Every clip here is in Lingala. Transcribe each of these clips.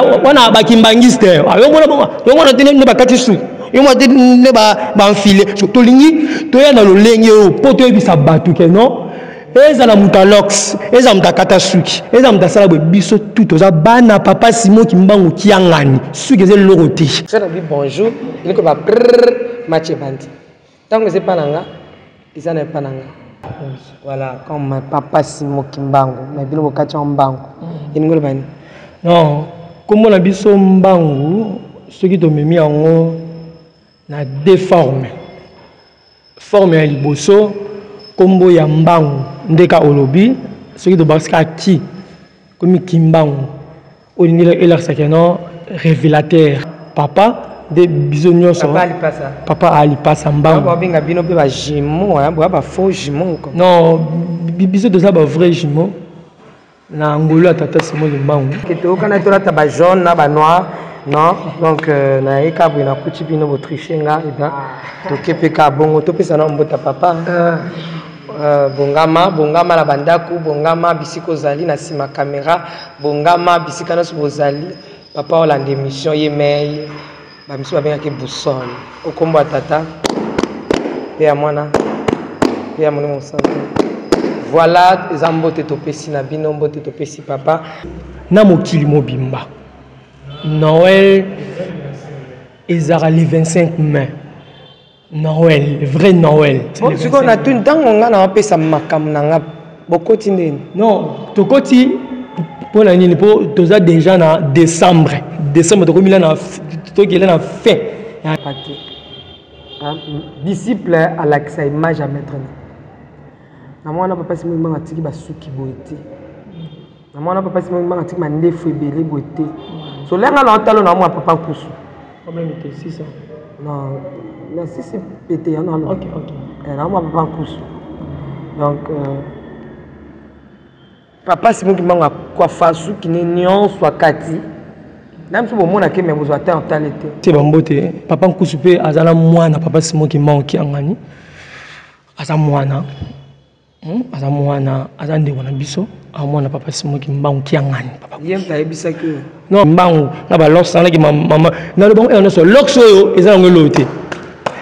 wana bakimbangiste yomona tene ne bakati su yomona tene ne ba enfilé to lingi to ya na lolenge o poto ebisa batu ke non eza na mutalox eza mutakata suki eza mutasala bwe biso tout oza bana papa Simon Kimbangu kiangani suki eze loroté je dis bonjour il ko ba match bandi tango c'est pas nanga isa na pas nanga voilà comme papa Simon Kimbangu mais bilo bokati mbangu ingolo bani non comme on a biso mbangu ce qui tomemi yango na déforme forme ya liboso kombo ya mbangu ndeka olobi ce qui to baska ti comme Kimbangu oningela elarsa non révélateur papa de bisognos papa ali passa mbangu ba binga bino pe ba jumeau ba faux jumeau non biso de ça ba vrai jumeau na ngolo atata Simon Kimbangu keto kana to la ba jaune na ba noir non donc na ekabu na kuti bino bo trichenga eba to kepeka bongo to pesa na mbota papa bongama la bandaku bongama bisiko zali na sima caméra bongama bisika na bozali papa olanda émission yemei ba miso ba benga ke boussole okombo atata pe ya mwana pe ya mwana mosala. Voilà, zambote topesi na bino mbote topesi papa na mokili mobimba Noël ezara le 25 mai Noël le vrai Noël c'est qu'on a tout temps on a pesa makam nanga bokoti ndeni non tokoti pour la nini pour toza déjà na décembre to komila na to kila na fin disciple à l'accès image à mettre na mwana papa Simon Kimbangu atiki basuki boete na mwana papa Simon Kimbangu atiki mandefu ebele boete so lenga na otalo na mwa papa kusu problème était 600 non na 6 pété non OK na mwa papa kusu donc papa Simon Kimbangu kwa fasu kine nyonso akati na mso bomona ke me bozo ata talete c'est bambote papa kusu pe azala mwana papa Simon Kimbangu kiangani aza mwana aza ndeko na biso amwana papa Simon Kimbangu kiangani papa yemta ebisa ke non mbangu na ba lox na ki mama na le bon et on so lox oyo eza ngelo te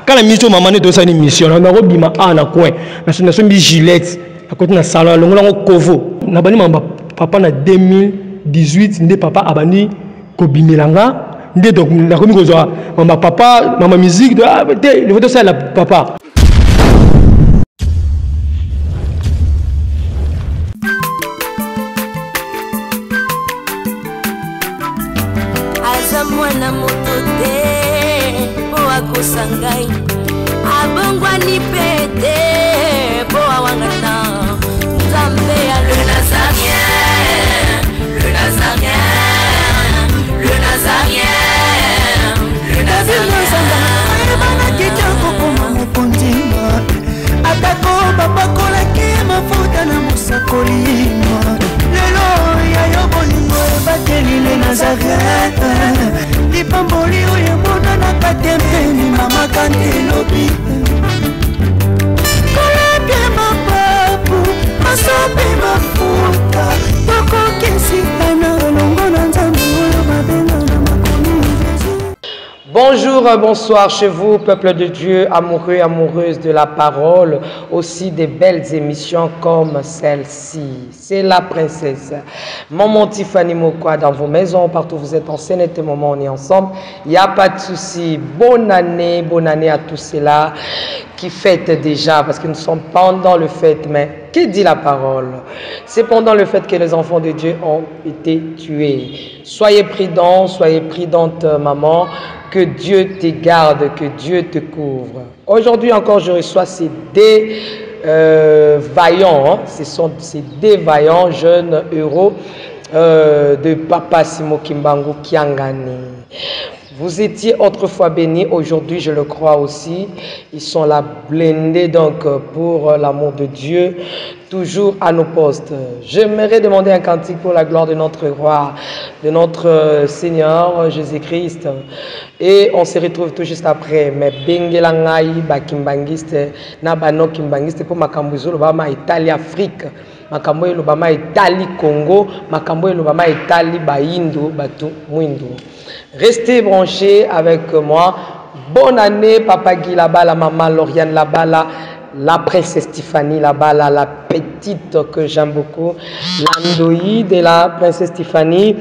kala mission mama ne to sa ni mission na ko bima na coin na so bi Gillette à côté na salon longola ngo kovo na bani mamba papa na 2018 nde papa abani ko bimelanga nde donc na komi ko zo mama papa mama musique de le photo ça la papa. Mwana moto te po akosangai abongwa ni pete po awangana Nzambe ya le Nazarien le Nazarien le Nazarien le Nazarien bana kitoko koma mokonzima atako bapakola ke mafuta na musakolima lelo ya yobolingo bateli le Nazarien lipamboli oyo mona na katempeni mama kantelobi kolapye mapapu masope mafuta tokokesitana longo na Nzambe oyo babenga na makomi Jésus. Bonjour, bonsoir chez vous, peuple de Dieu, amoureux, amoureuses de la parole, aussi des belles émissions comme celle-ci. C'est la princesse. Maman Tiffany Mokwa dans vos maisons, partout où vous êtes en scène, et moment on est ensemble. Il n'y a pas de souci. Bonne année à tous ceux-là qui fêtent déjà, parce que nous sommes pendant le fête, mais que dit la parole? C'est pendant le fait que les enfants de Dieu ont été tués. Soyez prudents, soyez prudente, maman. Que Dieu te garde, que Dieu te couvre. Aujourd'hui encore, je reçois ces vaillants, ce sont ces vaillants jeunes héros de papa Simon Kimbangu Kiangani. Vous étiez autrefois bénis, aujourd'hui je le crois aussi. Ils sont là blindés donc pour l'amour de Dieu, toujours à nos postes. J'aimerais demander un cantique pour la gloire de notre roi, de notre Seigneur Jésus-Christ. Et on se retrouve tout juste après. Mais Bengelangai, Bakimbangiste, Nabano Kimbangiste, pour Makambuzolo, Bama, Italie, Afrique. makambo elobama etali Congo, makambo elobama etali Baindu, Batu Mwindu. Restez branchés avec moi. Bonne année, Papa Guy là-bas, la maman Lauriane là-bas, la princesse Tiffany là-bas, la petite que j'aime beaucoup, l'andoïde et la princesse Tiffany.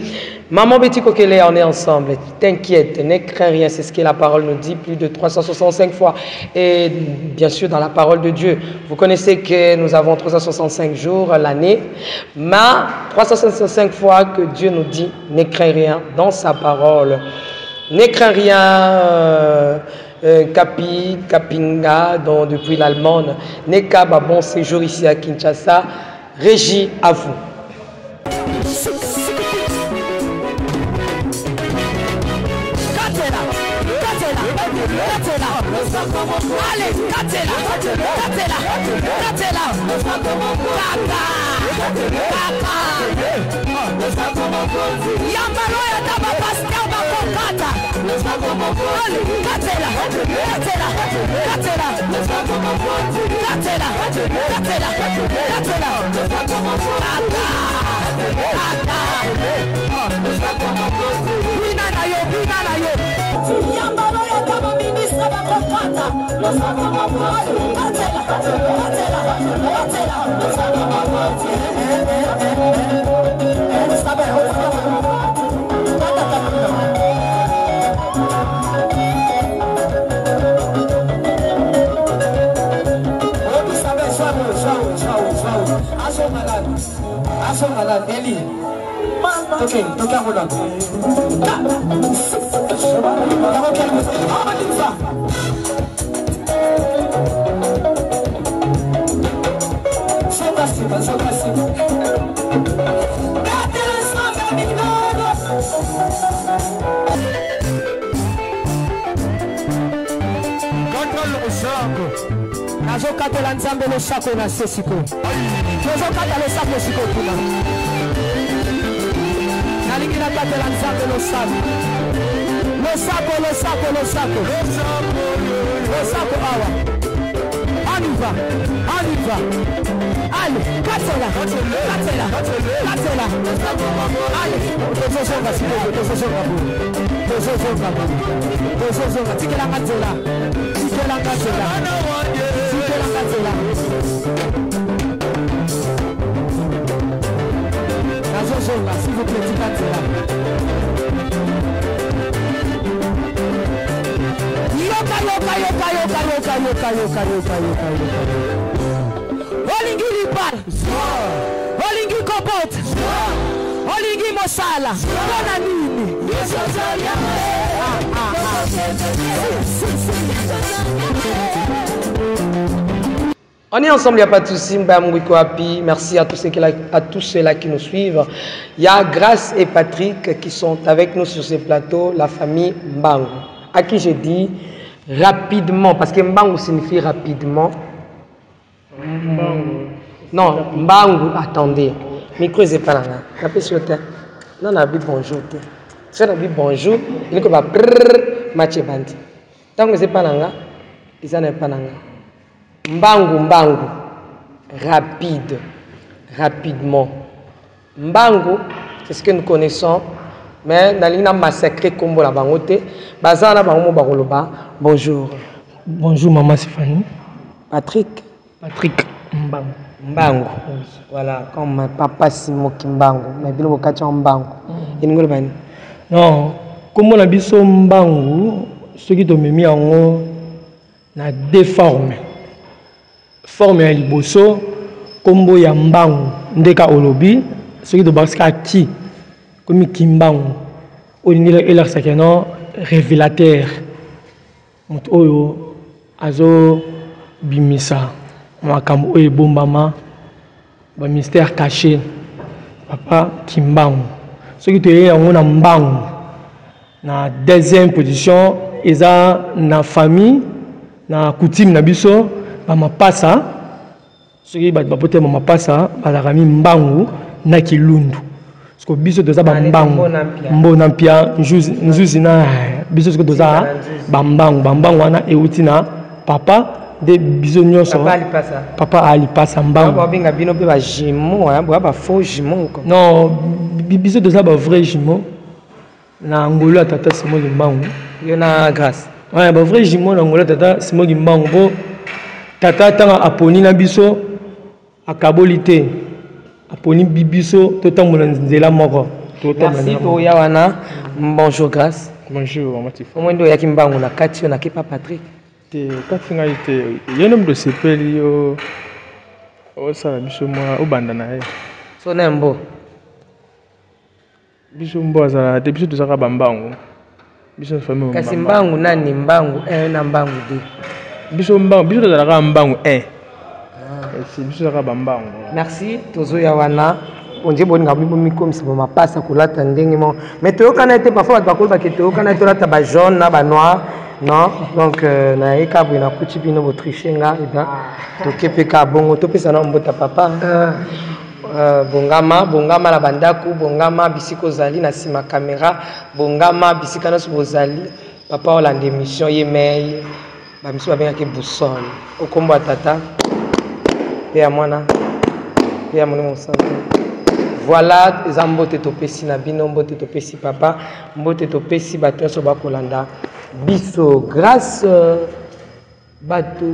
Maman Betty Kokele, on est ensemble. T'inquiète, ne crains rien, c'est ce que la parole nous dit plus de 365 fois. Et bien sûr, dans la parole de Dieu, vous connaissez que nous avons 365 jours l'année, mais 365 fois que Dieu nous dit, ne crains rien dans sa parole. Ne crains rien, Kapinga, depuis l'Allemagne. Neka, bon séjour ici à Kinshasa. Régie, à vous. Allez, Katela, Yamaloya Daba Pascal Bakokata. Allez, Katela, Nazokatela nzambe le sako na sesiko. Nazokatela le sako siko kuna. Nalingi nakatela nzambe le sako. Le sako awa. Aniva. Allez, katela. Allez, tozozonga siko, tozozonga. Tikela katela. S'il vous plaît, Olingi Lipal, Olingi Kopot, Olingi Mosala, Bonanini. On est ensemble, il n'y a pas de souci. Merci à tous ceux-là qui nous suivent. Il y a Grâce et Patrick qui sont avec nous sur ce plateau, la famille Mbangu. À qui je dis rapidement, parce que Mbangu signifie rapidement. Non, Mbangu, attendez. Micro, c'est pas là. Tapez sur le terre. Non, on a dit bonjour. Si on a dit bonjour, il n'y a pas de match bandi. Tant que c'est pas là, il n'y a pas là. Mbangu, rapidement. Mbangu, c'est ce que nous connaissons, mais nous avons massacré Kombo la Bangote. Bazana Bango Baroloba, bonjour. Bonjour maman Stéphanie. Patrick Mbangu. Voilà, comme papa Simo Kimbangu, mais bien au Kacha Mbangu. Non, comme on a dit Mbangu, ceux qui ont mis en haut, na déformé. Forme ya liboso kombo ya Mbangu ndeka olobi ceux qui baska ti comme Kimbangu olingi la sakeno révélateur moto oyo azo bimisa makambo oyo bombama ba mystère caché papa Kimbangu ceux qui te yango na Mbangu na deuxième position eza na famille na coutume na biso Mapasa, ceux qui battent pote Mapasa, Balarami Mbangu, na Kilundu. Parce que biso doza Bambangu, Mbonampia, Njuzina, biso que doza Bambangu, Bambangu wana eutina papa de biso nyonso Papa alipasa. Papa alipasa mbangu. Ba benga bino pe ba jumeaux hein, ba faux jumeaux comme. Non, biso de ça ba vrai jumeau. Na ngolo tata Simon Mbangu. Yo na grâce. Ouais, ba vrai jumeau na ngolo tata Simon Mbangu bo tata tanga aponi na biso akabolité. Aponi bibiso to tambola nzela moko. Merci to ya wana. Bonjour grâce. Bonjour Matif. Omwendo ya kimbangu na kati na kepa Patrick. Te kati ngai te yenom de sepeli yo o sala biso mwa o banda na ye. So nembo. Biso mbo azala te biso tozaka bambangu. Biso famille kasi mbangu nani mbangu na mbangu de. Biso tozalaka mbangu 1. Si biso tozalaka bambangu. Merci tozo ya wana. On dit bon ngabi bomi comme si ma passe kolata ndenge mo. Mais to kana été parfois ba kolba ke to kana to lata ba jaune na ba noir. Non, donc na ekabu na kuti bino bo tricher nga eba. To kepeka bongo to pesa na mbota papa. Bongama la bandaku, bongama bisiko zali na sima caméra, bongama bisika na bozali. Papa olande émission yemei. Ba miso ba benga ke boussole. Okombo tata. Pe ya mwana. Pe ya mwana mosante. Voilà, les ambote topesi na bino mbote topesi papa, mbote topesi bato so bakolanda biso grâce bato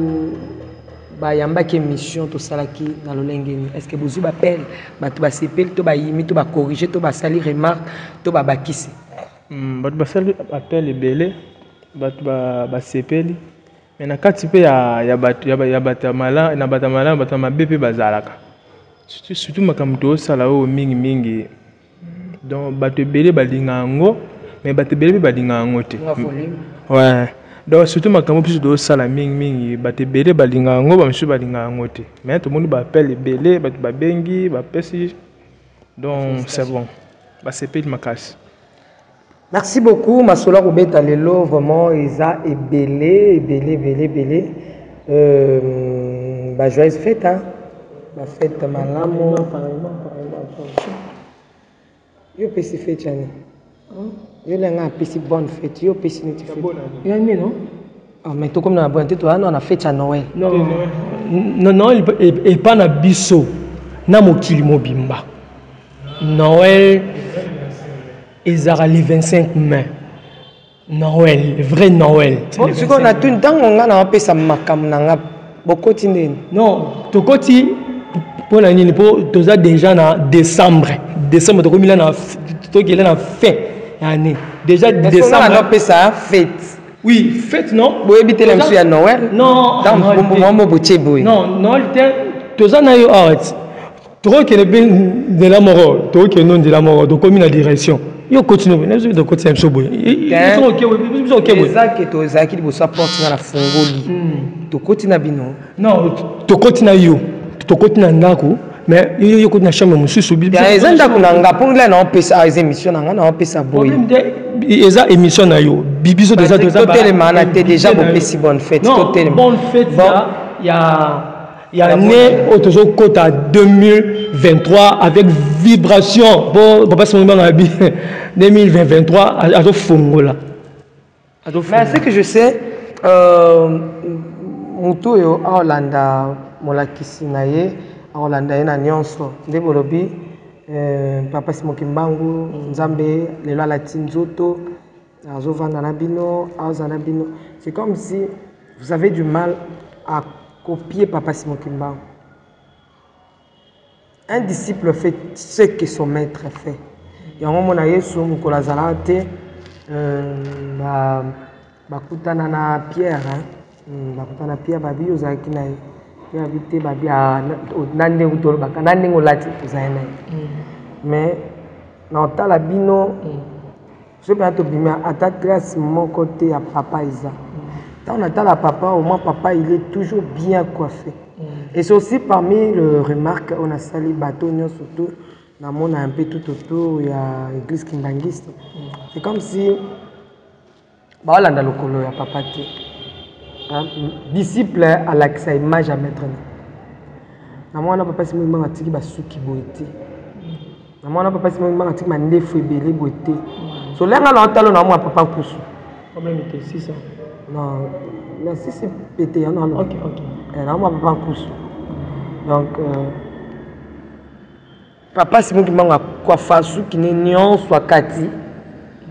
bayamba ki mission to salaki na lolengeni. Est-ce que vous appel bato ba sepel to ba yimi to ba corriger to ba sali remarque to ba bakisi bato ba sali appel ebele bato ba sepeli mais na kati pe ya bato mala na bato mala bato mabepe bazalaka. Surtout makambo tosala oyo mingi donc bato ebele balinga yango mais bato ebele mpe balinga yango te. Ouais, donc surtout makambo mpe tosala mingi bato ebele balinga yango bamisusu balinga yango te mais tomoni baapele ebele bato babengi bapesi donc c'est bon basepeli makasi. Merci beaucoup masola kobeta lelo vraiment eza ebele joyeuse fête hein. La fête malamu. Yo pesi fête yani. Yo lenga pesi bonne fête. Yo pesi neti fête. Il y a non? Ah mais tout comme na bonne tête on a fête à Noël. Non, et pas na biso. Na mokili mobimba. Noël ezara le 25 mai. Noël, vrai Noël. Bon, ce qu'on a tout le temps on a pesa makam na bokoti ndeni. Non, tokoti pour l'année pour toza déjà na décembre to komila na to kele na fin année déjà décembre on a pesa fête. Oui, fête non. Bo ebite la monsieur à Noël. Non, dans mo boche boy. Non, toza na yo art. To kele ben de la mort, to kele non de la mort, to komila direction. Yo continue, na de côté un soboy. Ils sont OK. Ça que to za ki bo support na la fungoli. To koti na bino. Non, to koti na yo. To koti na ndako. Mais yo koti na chambre mususu bi. Ya ezanda kunanga pongla na opesa az émission na opesa boy. Eza émission na yo. Bibiso déjà to tellement na té déjà bo pesi bonne fête to tellement. Bonne fête il y a né au toujours côté à 2023 avec vibration. Bon papa son nom 2023 à Fongola. Mais ce que je sais mutu yo Orlanda molakisi na ye Orlanda na nyonso nde bolobi papa Simon Kimbangu nzambe lelo ala tinzoto azovanda na bino azana bino. C'est comme si vous avez du mal à copier papa Simon Kimbangu. Un disciple fait ce que son maître fait. Yango mona Yesu mukola zalate bakutana na Pierre bakutana Pierre babi ozaki na ye habité babi nande utolo bakanande ngolati ozana mais na tala bino je peux te bima ata grâce mon côté à papa Isa. Quand on attend à papa, au moins papa il est toujours bien coiffé. Et c'est aussi parmi les remarques on a sali bateau surtout dans mon un peu tout autour il y a l'église kimbangiste. C'est comme si bah là dans le colo ya papa disciple à l'accès image à mettre. Na moi na papa si moi matiki basuki boité. Na moi na papa si moi matiki mandefu ebele boité. So lenga na talo na moi papa kusu. Combien de 600 Non, merci, c'est pété. Non, non. Ok, ok. Non, moi, papa en couche. Donc, papa, c'est moi qui m'a quoi faire, qui n'est nion, soit Cathy.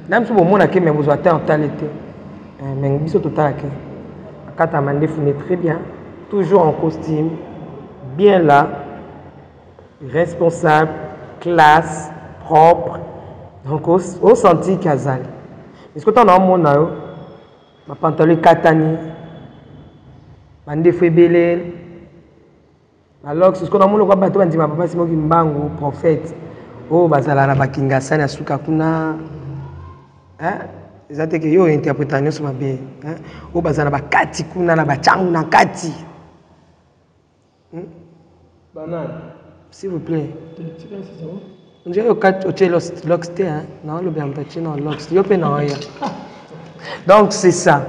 Même si vous m'avez dit que vous avez en talité. Mais vous avez total. Quand tu as mandé, vous très bien. Toujours en costume. Bien là. Responsable. Classe. Propre. Donc, au senti Kazal. Est-ce que tu as un monde là? Ma pantalon katani. Mandé fébélé. Alors, c'est ce qu'on a mon bateau, on dit ma papa, c'est moi qui m'bango, prophète. Oh, bazala na bakinga sana suka kuna. Hein? C'est que yo interprétation sur ma bé. Hein? Oh, bazala bakati kuna na bachangu na kati. Banane. S'il vous plaît. On dirait au kat au loxte hein. Non, le bien petit non loxte. Yo pe na ya. Donc c'est ça.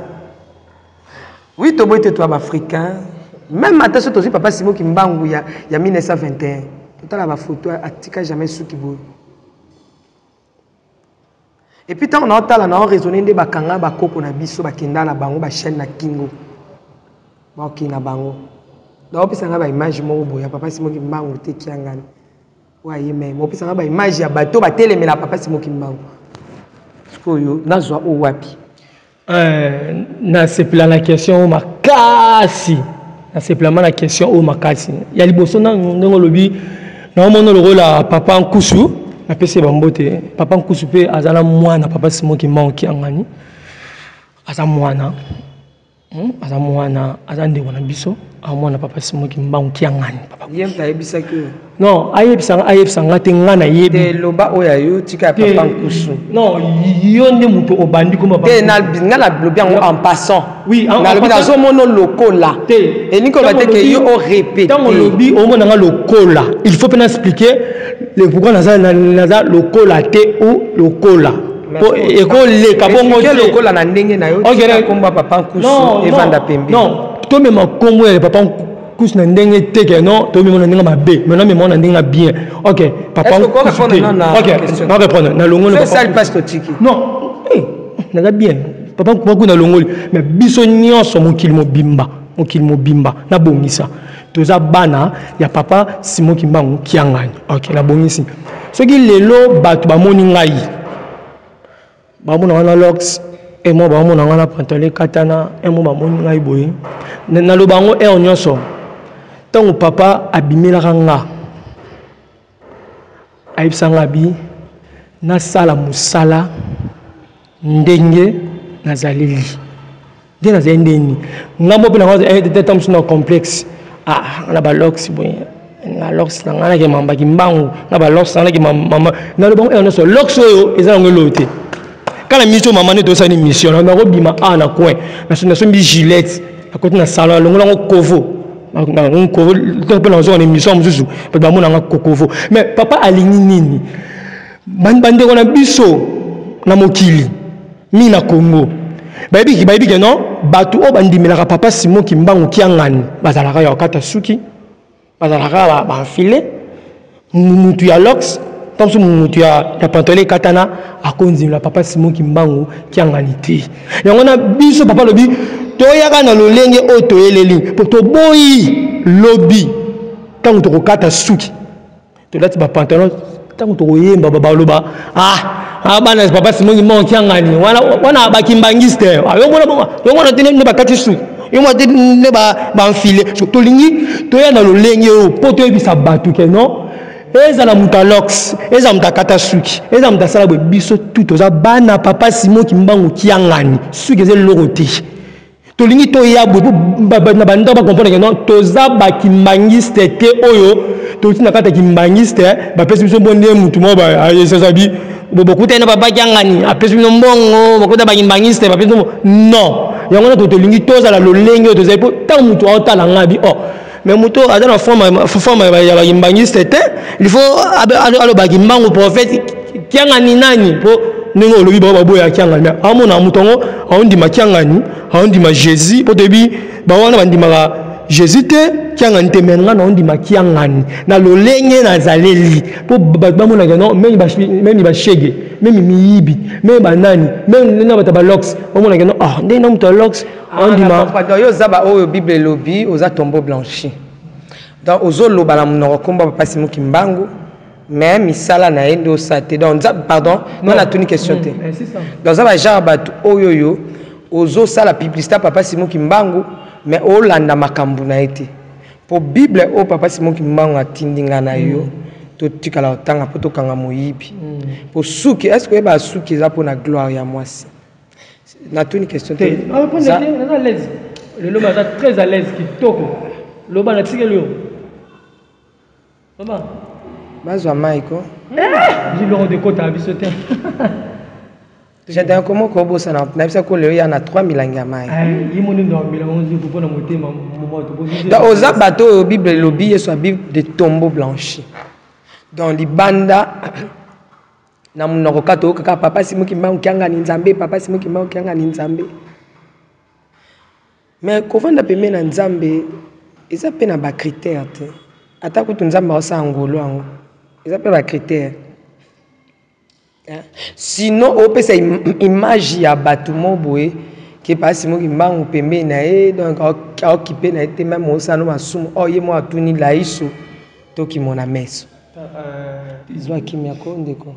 Oui, tu es toi africain. Même attention, aussi papa Simon qui m'bangu il y a 1921. Tout à la photo à tika jamais sous qui boue. Et puis tant on a entendu on a raisonné des bakanga bakoko na biso bakenda na bango ba chaîne na kingo. Ba ok na bango. Donc puis ça nga ba image mo boya papa Simon qui m'bangu te kiangani. Ouais même. Puis ça nga ba image ya bateau ba telemela papa Simon qui m'bangu. Skoyo nazwa o wapi. Na sepla la question makasi. Na sepla la question o makasi. Ya liboso na ndongo lobi na mono le rôle à papa Nkusu na pese bambote. Papa Nkusu pe azala mwana papa Simon qui manki angani. Aza mwana. Aza mwana azande wana biso. Amwana papa Simon qui manki angani papa. Yem ta yebisa que non, ayebisa ngate ngana yebi. Te loba oya yo tika papa Nkusu. Non, yonde muto obandi comme papa. Te na lobi en passant. Oui, na lobi na zo mono lokola. Te. Et niko ba te que yo o répéter. Dans mon lobby au monde nga lokola. Il faut bien expliquer le pourquoi naza lokola te ou lokola. Et ko le kabongo te lokola na ndenge na yo tika komba papa Nkusu evanda pembe. Non, to même kombo ya papa Nkusu na ndenge te que non, to même na ndenge mabe. Maintenant même na ndenge bien. OK, papa Nkusu. OK, on répondre na longolo papa. C'est ça le pasteur Tiki. Non, naza bien. Papa Nkusu na longolo, mais biso nyonso mokili mobimba na bongisa. Toza bana ya papa Simon Kimbangu kiangani. OK, na bongisi. Soki lelo batu ba moni ngai. Ba mona na lox et moi ba mona na pantalon katana et moi ba moni ngai boye. Na lo bango e onyoso. Tango papa abimela nga. Aibsanga bi na sala musala ndenge nazaleli. Ndenge nazaleli. Ngambo pe na nga temps na complexe. Ah, na ba lox boye. Na lox na nga ke mamba kimbangu, na ba lox na ke mama. Na lo bango e onyoso lox oyo eza ngolote. Quand la mission maman est aussi une mission, on a robima à na coin, na son bi gilet, à côté na salon, on kovo, on kovo, on peut lancer une émission mususu, parce que maman na kovo. Mais papa aligni nini, bande on a biso na mokili, mi na Congo. Baby que non, batu o bandi melaka papa Simon Kimbangu kiangani, bazalaka ya kata suki, bazalaka ba enfilé, mutu ya lox. Tant que tu as pantalon katana à cause de la papa Simon Kimbangu qui a ngalité. Et on a biso papa lobby to yaka na lolenge auto eleli pour to boyi lobby tant que tu kata suki. To lati ba pantalon tant que tu yemba baba loba bana papa Simon Kimbangu qui a ngani wana ba kimbangiste yo mona tene ne ba kati suki. Yo mona tene ba enfilé to lingi to ya na lolenge o poto ebisa batu ke non. Eza na mutalox, eza mutakata suki, eza mutasala bwe biso tout oza bana papa Simon Kimbangu kiangani, suki eze lorote. Tolingi to ya bwe na banda ba comprendre que non toza ba kimbangiste te oyo, to tina kata kimbangiste, ba pesi biso bonde mutu mo ba ayesa bi, beaucoup tena papa kiangani, apesi biso mbongo, beaucoup ta ba kimbangiste, ba pesi non. Yango na to tolingi toza la lolenge toza po tant mutu otala ngabi mais muto ada na forme ya bagimbangiste te il faut alo bagimbangu prophète kiangani nani po ningo lobi ba boya kiangani amona mutongo aondi makiangani aondi ma Jésus po debi ba wana bandima Jésus te kianga ntemenga na ondima kianga na lolenge na zaleli po babamo na non même ba shege même miyibi même banani même na bata ba lox omo na non ah ndé na muto lox ondima pardon yo zaba o Bible lobi oza tombeau blanchi donc ozo loba na monoko komba papa Simon Kimbangu mais misala na ende o sate donc pardon non na tuni question te donc zaba genre batu oyoyo ozo sala publicité papa Simon Kimbangu mais o landa makambu na été pour Bible o papa Simon Kimbangu atindinga na yo to tikala otanga poto kanga moyibi pour souki est-ce que ba souki za pour na gloire ya mwasi na tuni question te ça à l'aise le loba za très à l'aise kitoko loba na tikela yo maman bazwa maiko j'ai le de côté à bisoter j'ai un comment ko bossa na bisa ko le ya na 3000 anga mai yi moni ndo mbila onzi ko pona motema moto dans oza bateau Bible lobi yeso Bible de tombeau blanchi dans libanda na munoko kato kaka papa Simon Kimbangu kianga ni nzambe papa Simon Kimbangu kianga ni nzambe mais ko vanda peme na nzambe eza pe na ba critère te ata ko nzambe osa ngolo ango eza pe ba critère. Sinon, on peut faire une image à bâtiment boé qui passe Simon Kimbangu pembe na e donc occupé na été même au salon assume oh yé moi tout ni la iso to ki mona messe zoa kimia ko ndeko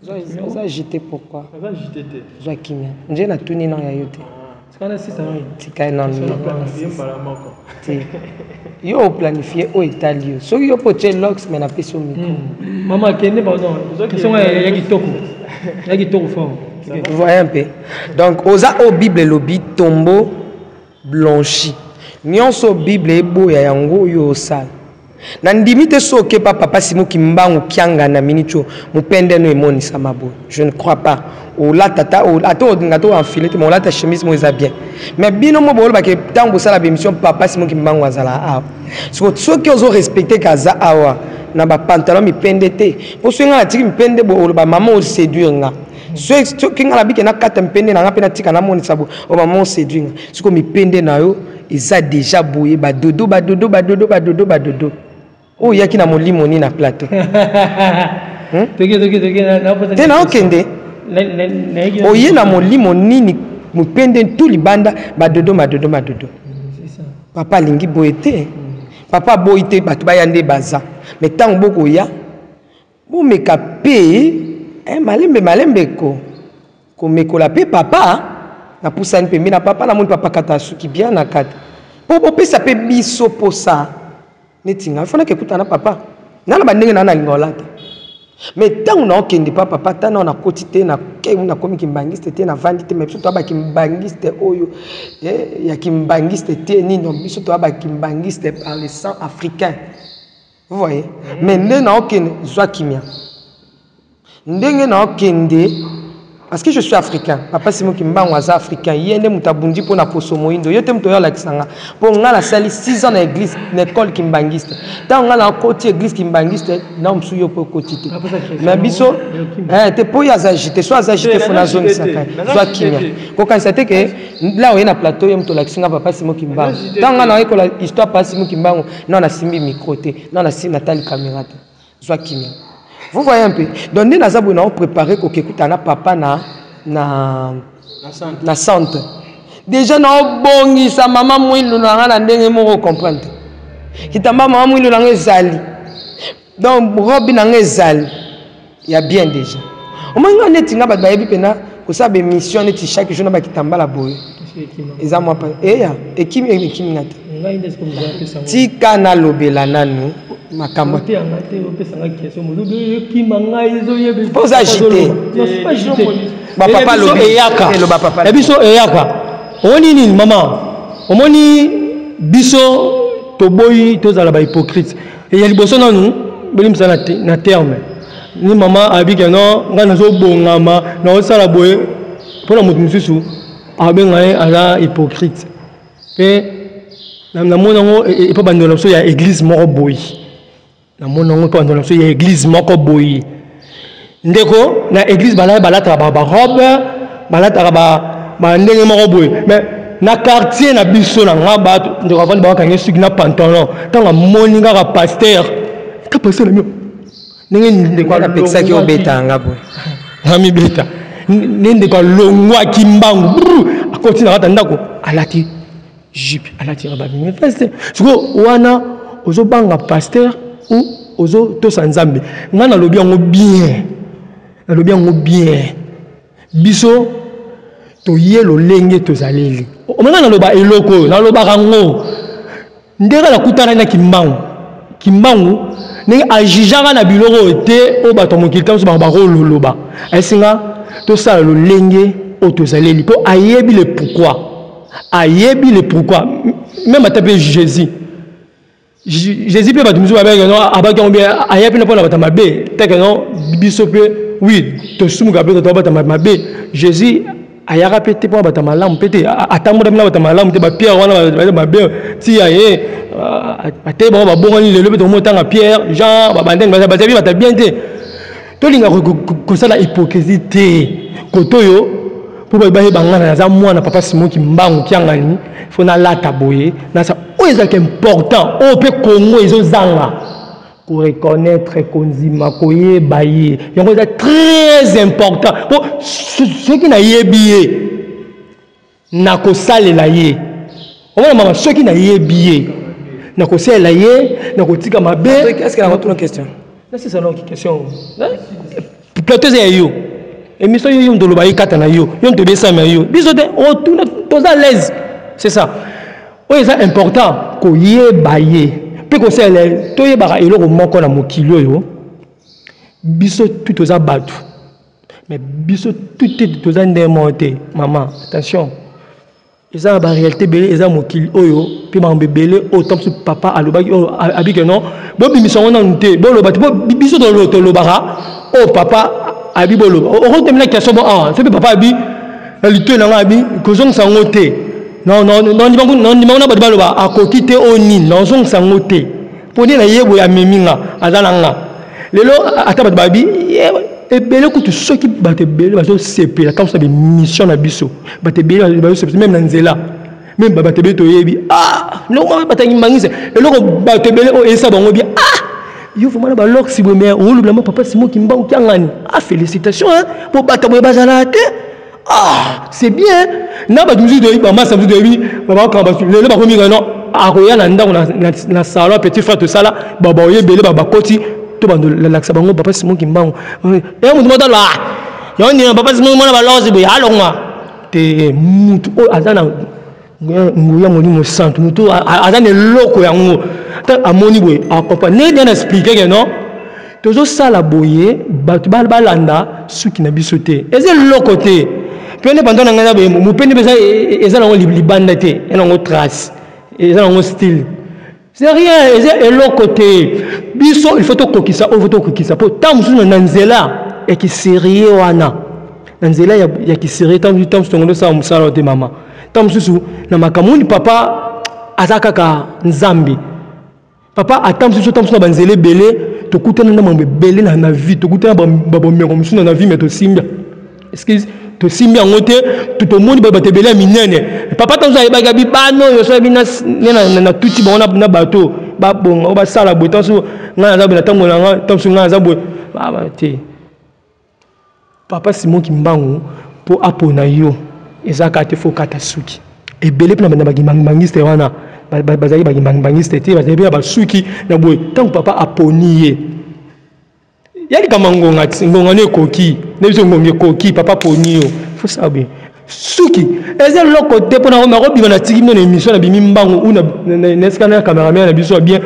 zoa agité pourquoi zoa agité zoa kimia nje na tout ni na ya yote kana sisa oui tika non yo planifié au italien so yo poche lox mais na peso micro maman kende pardon question ya kitoko fort vous voyez un peu donc oza au Bible lobi tombeau blanchi nyonso Bible eboya yango yo osala na ndimi te soke papa Simon Kimbangu kianga na minicho mupende no emonisa mabo je ne crois pas o la tata o ato ngato enfiler te mon la ta chemise mo eza bien mais bino mo bolo ba ke tango sala émission papa Simon Kimbangu azala a soki ozo respecter kaza awa na ba pantalon mi pende te po swinga na tiki mi pende bo ba maman o séduire nga so kinga la bike na kata mi pende na nga pe na tika na monisa bo o maman o séduire siko mi pende na yo eza déjà boye ba dodo oh il y a qui na molimo ni na plateau te na okende oye na molimo nini mupende tout libanda badodo papa lingi boete papa boite batu bayande baza mais tango boko ya bo meka pe malembe ko mekola pe papa na pusani pe na papa na mon papa kata suki bien na kata po pesa pe biso posa netinga fona ke kutana papa nana bandenge nana lingolata mais tant na okende papa tana na kotite na ke na komi kimbangiste te na vandite mais surtout aba kimbangiste oyo ya kimbangiste te ni no surtout aba kimbangiste par le sang africain vous voyez mais ndenge na okende zwa kimia ndenge na okende parce que je suis africain papa Simon Kimbangu aza africain yende mutabundi po na poso moindo yote mto yo lakisanga po ngala sali 6 ans na église na école kimbangiste ta ngala côté église kimbangiste na msu yo po côté mais biso te po ya agité soit agité fona zone saka soit kimia ko kanisa te ke là on est na plateau yo mto lakisanga papa Simon Kimbangu ta ngala école histoire papa Simon Kimbangu non na simbi micro te non na simbi natali caméra te soit kimia. Vous voyez un peu. Donc, nous avons préparé que na papa na centre. Déjà, nous avons dit que maman mouilou na ndenge mo comprendre. Kitamba maman mouilou na ngezali. Donc, robe na ngezali. Il y a bien déjà. Au moins, on est tinga ba bayebi pena ko sa be mission neti chaque jour na ba kitamba la boye. Eza moi pas. Et kimi ngati. Tika na lobela nanu. Makambo te ngate opesanga question mududu kimanga izo yebe posa agité ba papa lobi eyaka le ba papa biso eyaka oni nini maman omoni biso toboyi tozala ba hypocrite et ya liboso nanu belimisa na terme ni maman abika no ngana zo bongama na osala boye pona mutu mususu abenga ala hypocrite pe na mona ngo e pa bandola so ya église moko boyi na monongo ko ndona so ya église moko boyi ndeko na église balata ba robe balata ba ndenge moko boyi mais na quartier na biso na ngaba ndeko avandi ba kangi suki na pantalon tanga moni nga pasteur ka pasteur na ndenge ndeko na pekisa ki obeta ngabo ngami beta nende kwa longwa kimbangu akoti na kata ndako alati jupe alati rababi mais pasteur siko wana ozo banga pasteur ou ozo to sanzambe ngana lobi yango bien biso to yelo lenge to zaleli omanga na loba eloko na loba rango ndeka la kutana na kimbangu ne ajijanga na biloko te o bato mokilita so ba loba esinga to sala lo lenge o to zaleli po ayebi le pourquoi même atapé Jésus peut battre musu avec non abaki on bien ayebi na pona batama mabe te que non biso pe oui to sumu gabe to batama mabe Jésus ayaka pete po batama malamu pete atamboda mina batama malamu te ba Pierre wana ba mabe ti aye ate ba bongani le lebe to motanga Pierre Jean ba bandeng ba bata bien te to linga ko sala hypocrisie te kotoyo po ba bangana za mwana papa Simon ki mbangu kiangani fona lata boye na sa oza que important o pe Congo ezo zanga pour reconnaître konzima koye baye yango c'est très important pour ceux qui na yebiye na ko salela ye on va maman ceux qui na yebiye na ko salela ye na ko tika mabe est-ce qu'il y a une question c'est ça non question peut-être c'est yo et miso yo ndolo baye kata na yo yo ndebe sa na yo biso te on tout à l'aise c'est ça. Oui, c'est important qu'on y ait baillé. Puis qu'on sait, tout est barré, il y a un mokilo yo. Biso tout aux abattu. Mais biso tout est aux démonté. Maman, attention. Ils ont la réalité belé, ils ont mokilo yo. Puis ma bébé, autant que papa a le bac, habite non. Bon, biso on a un thé. Bon, le bat, biso dans l'autre le bara. Oh, papa, abi bolo. On retient la question. Ah, c'est papa abi. La lutte dans abi. Causons sans noter. Non, pas de baloba, à côté au nid, non, on s'en ôté. Pour dire, il y a un méminga, à Zalanga. Les lots, à Tababi, et belle coûte ceux qui battent belle, c'est la cause de mission à Bissot. Battent belle, même dans Zela. Même battent belle, ah, non, pas de manise. Et l'autre battent belle, et ça, bon, bien, ah, il faut mal baloc si vous mettez, on l'oublie, papa, c'est moi qui me banque, ah, félicitations, hein, pour battre belle, bazalate. Ah, c'est bien. Na ba musique de ba massa musique de bi ba ba kamba le ba komi non akoya na ndako na salon petit frère to sala ba ba oyebele ba koti to ba la bango papa Simon Kimbangu e mutu mota la yo ni papa Simon mona ba lozi bo alonga te mutu o azana nguya moni mo santu mutu azana loko yango ta amoni boy accompagner bien expliquer que non tozo sala boye ba balanda suki na bisoté et c'est loko te. Pene pendant ngana be mu pene beza ezala ngo libanda te ena ngo trace ezala ngo style c'est rien et l'autre côté biso il faut to kokisa o faut kokisa po tamusu na nzela et qui sérieux wana nzela ya qui sérieux tamusu tongo sa musala te mama tamusu na makamuni papa azaka ka nzambi papa atamusu na banzele belé to kutana na mambe belé na vie to kutana ba bomeko musu na vie mais to simbia excuse to simbi en côté tout le monde va te belé minene papa tant ça ba bano yo so bina na tuti ba na bateau ba bon ba sala bo tant so ngana za bina tango na tant so ngana za bo ba te papa Simon Kimbangu po apona yo ezaka te fo kata suki e belé na ba mangiste wana ba za ba mangiste te ba suki na bo tant papa aponiye yali kama ngonga ne koki ne biso ngonge koki papa ponio faut saber suki eze loko te pona ko mako bima na tiki na émission na bimi mbango ou na scanner cameraman na biso bien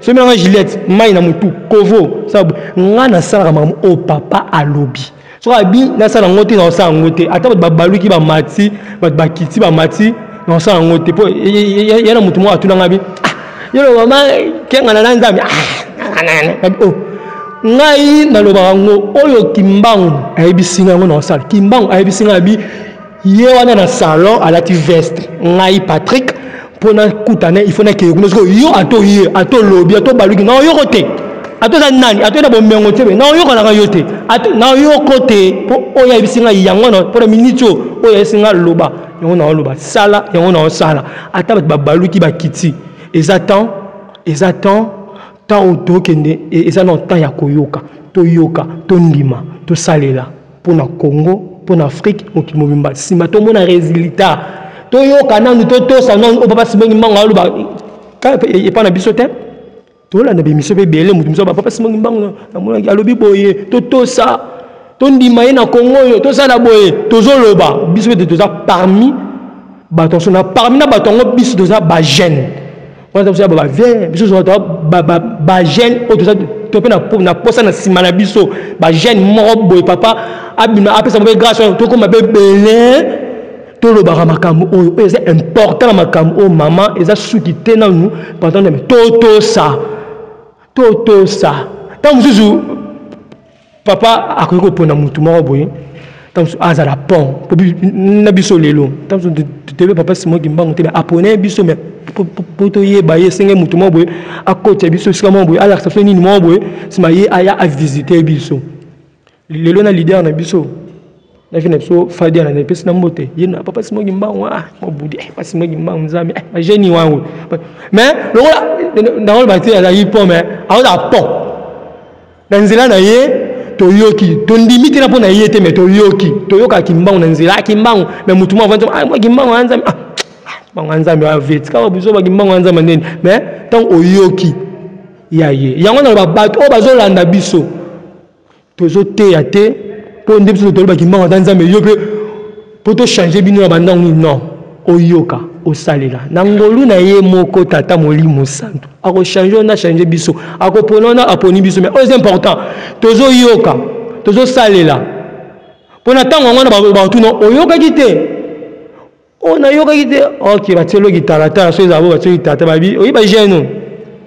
so mena Gillette mai na mutu kovo sabu ngana sala mamu o papa alobi so abi na sala ngote na sala ngote ata ba baluki ba mati ba kiti ba mati na sala ngote po yana mutu mo atuna ngabi yelo mama kenga na nzambi oh ngai na lobango oyo Kimbangu ayibisinga ngo na sala Kimbangu ayibisinga bi ye wana na salon alati veste ngai Patrick pona kutane il faut na ke yo ato lobi ato baluki na yo kote ato za nani ato na bomengo tebe na yo kana yo te na yo kote po oyo ayibisinga yango na po minute oyo ayibisinga loba yango na oloba sala yango na osala ata bato babaluki bakiti eza temps otokende eza na temps ya koyoka toyoka tondima tosalela mpona Congo mpona Afrique mokili mobimba nsima tomona résultat toyoka nanu totosa nanu papa Simongi Mbangu aloba epa na biso te tolanda bemission mpe ebele motu mosusu papa Simongi Mbangu namonaki alobi boye totosa tondima ye na Congo oyo tosala boye tozoloba biso mpe toza parmi bato nyonso na parmi na bato yango biso toza bagene wana toza bavie biso toza bagene oyo toza to mpe na posa na nsima na biso bagene moko boye papa abima apesa mpe grâce oyo tokóma mpe ebele tolobaka makambo oyo eza important na makambo oyo mama eza suki te nanu pendant totosa ntango mosusu papa akoki kopona motu moko boye azala pont na biso lelo tebe papa Simongi Mbangu te apone biso mais po toyeba ye esenge motu moko boye akotya biso esika moko boye alakisa biso nini moko boye nsima ye aya avisite biso lelo na leader na biso na fina biso fadia na nepesi na mbote ye na papa Simongi Mbangu mobudi papa Simongi Mbangu nzambe bageni wangu mais lokola ndangoloba te azali pont mais aoza pont na nzela na ye toyoki tondimi te na mpona ye te mais toyokaki Mbangu na nzela Mbangu mais motu mo avandi Mbangu anzambe Mbangu anzambe aveti kaka biso baki Mbangu anzambe ndeni mais ntango oyoki ya ye yango na bato oyo bazolanda biso tozoteya te mpo nde biso tolobaki Mbangu anzambe yo mpe mpo tochange bino na bandango nini non oyoka osalela na ngolu na ye moko tata molimo santu akochange ona change biso akopona ona aponi biso mais c'est important tozoyoka tozosalela mpona ntango yango na bato no oyokaki te onayokaki te ok batieloki talatala so ezala bo batieloki tata babi oyiba gene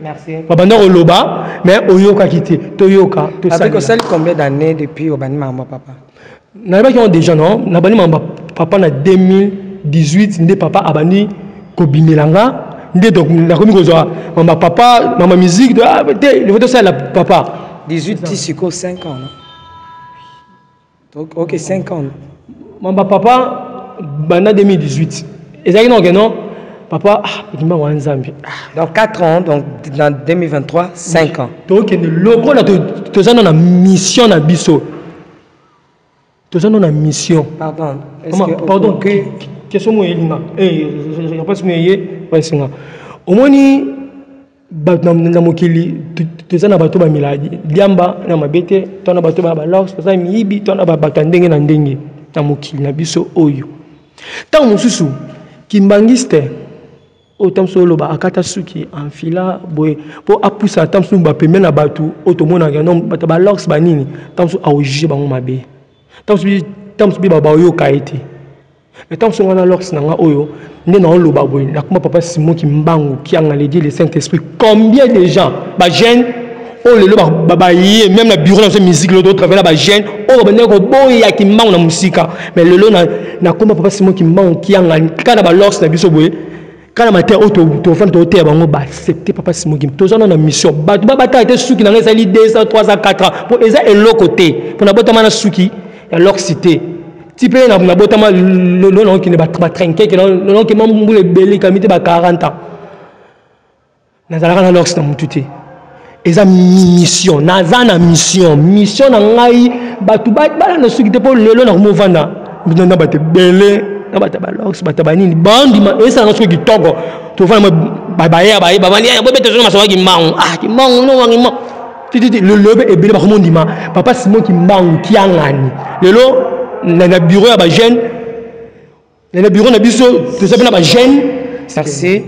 merci babanda koloba mais oyokaki te toyoka avec osali combien d'années depuis obani makambo papa nayebaki yango déjà non nabandi makambo papa na 2018 nde papa abandi kobimelanga nde donc nakomi kozwa mama papa mama musique te le photo ça la papa 18 tisiko 5 ans donc OK 5 ans mama papa bana 2018 ezaki non papa ekimba wa nzambe dans 4 ans donc dans 2023 5 ans donc le logo là tozana na mission na biso tozana na mission pardon pardon question mo elinga je pense moye pasinga omoni bato na mokili tozana bato ba miladi liamba na mabete tona bato ba lox tozana miyibi tona bato ndenge na ndenge na mokili na biso oyo tant mosusu kimbangiste autant solo ba akata suki en fila boy po apusa tant sou ba pembe na bato otomona non bato ba lox ba nini tant sou aoji bango mabe tant sou ba oyo kaiti mais tant sou ngana lox nanga oyo nde na oloba boy na kuma papa Simongi Mbangu qui a dit le Saint-Esprit combien de gens ba jeune oh le ba yé même na bureau dans cette musique l'autre travailler ba jeune oh ba ndeko boy ya ki Mbangu na musika mais lelo na kuma papa Simongi Mbangu qui a kana ba lox na biso boy kana matin auto fan to te bango ba accepter papa Simongi tozana na mission ba bata été suki na ngezali 200 300 4 ans pour eza eloko te pour na botama na suki ya loxité type na botama le non qui ne ba trinquer que non qui mambule belé kamite ba 40 ans na zalaka na lox na mututé eza mission na mission na ngai batu ba na suki te pour lelo na movanda na ba te belé na bata ba lox bata ba nini bandi ma esa na suki toko to fa ba bani ya bobe tezo masoba ki Mbangu ki Mbangu no wangi Mbangu titi le lobe ebele ba komo ndima papa Simongi Mbangu ki angani lelo na bureau ya ba jeune na bureau na biso to sape na ba jeune merci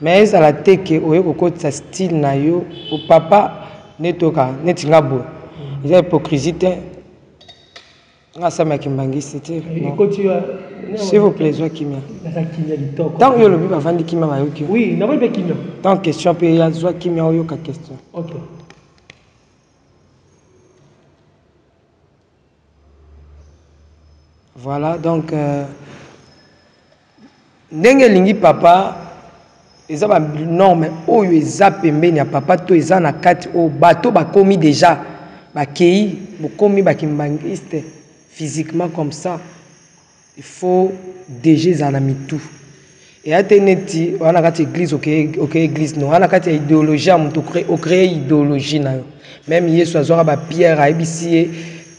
mais à la teke oyo kokotsa style na yo o papa netoka netinga bo il y a hypocrisie te nga sama kimbangi c'était s'il vous plaît soit kimia tant yo lobi ba vandi kimia ba yoki oui na ba kimia tant question pe ya soit kimia oyo ka question OK voilà donc ndenge lingi papa eza ba norme oyo eza pembeni ya papa to eza na kati o bato bakomi déjà bakei bokomi bakimbangiste physiquement comme ça il faut déjà dans tout. Et à teneti, on a une église, ok, église, non, on a une idéologie, on crée idéologie, même Yesu a zora ba pierre, a ibisi,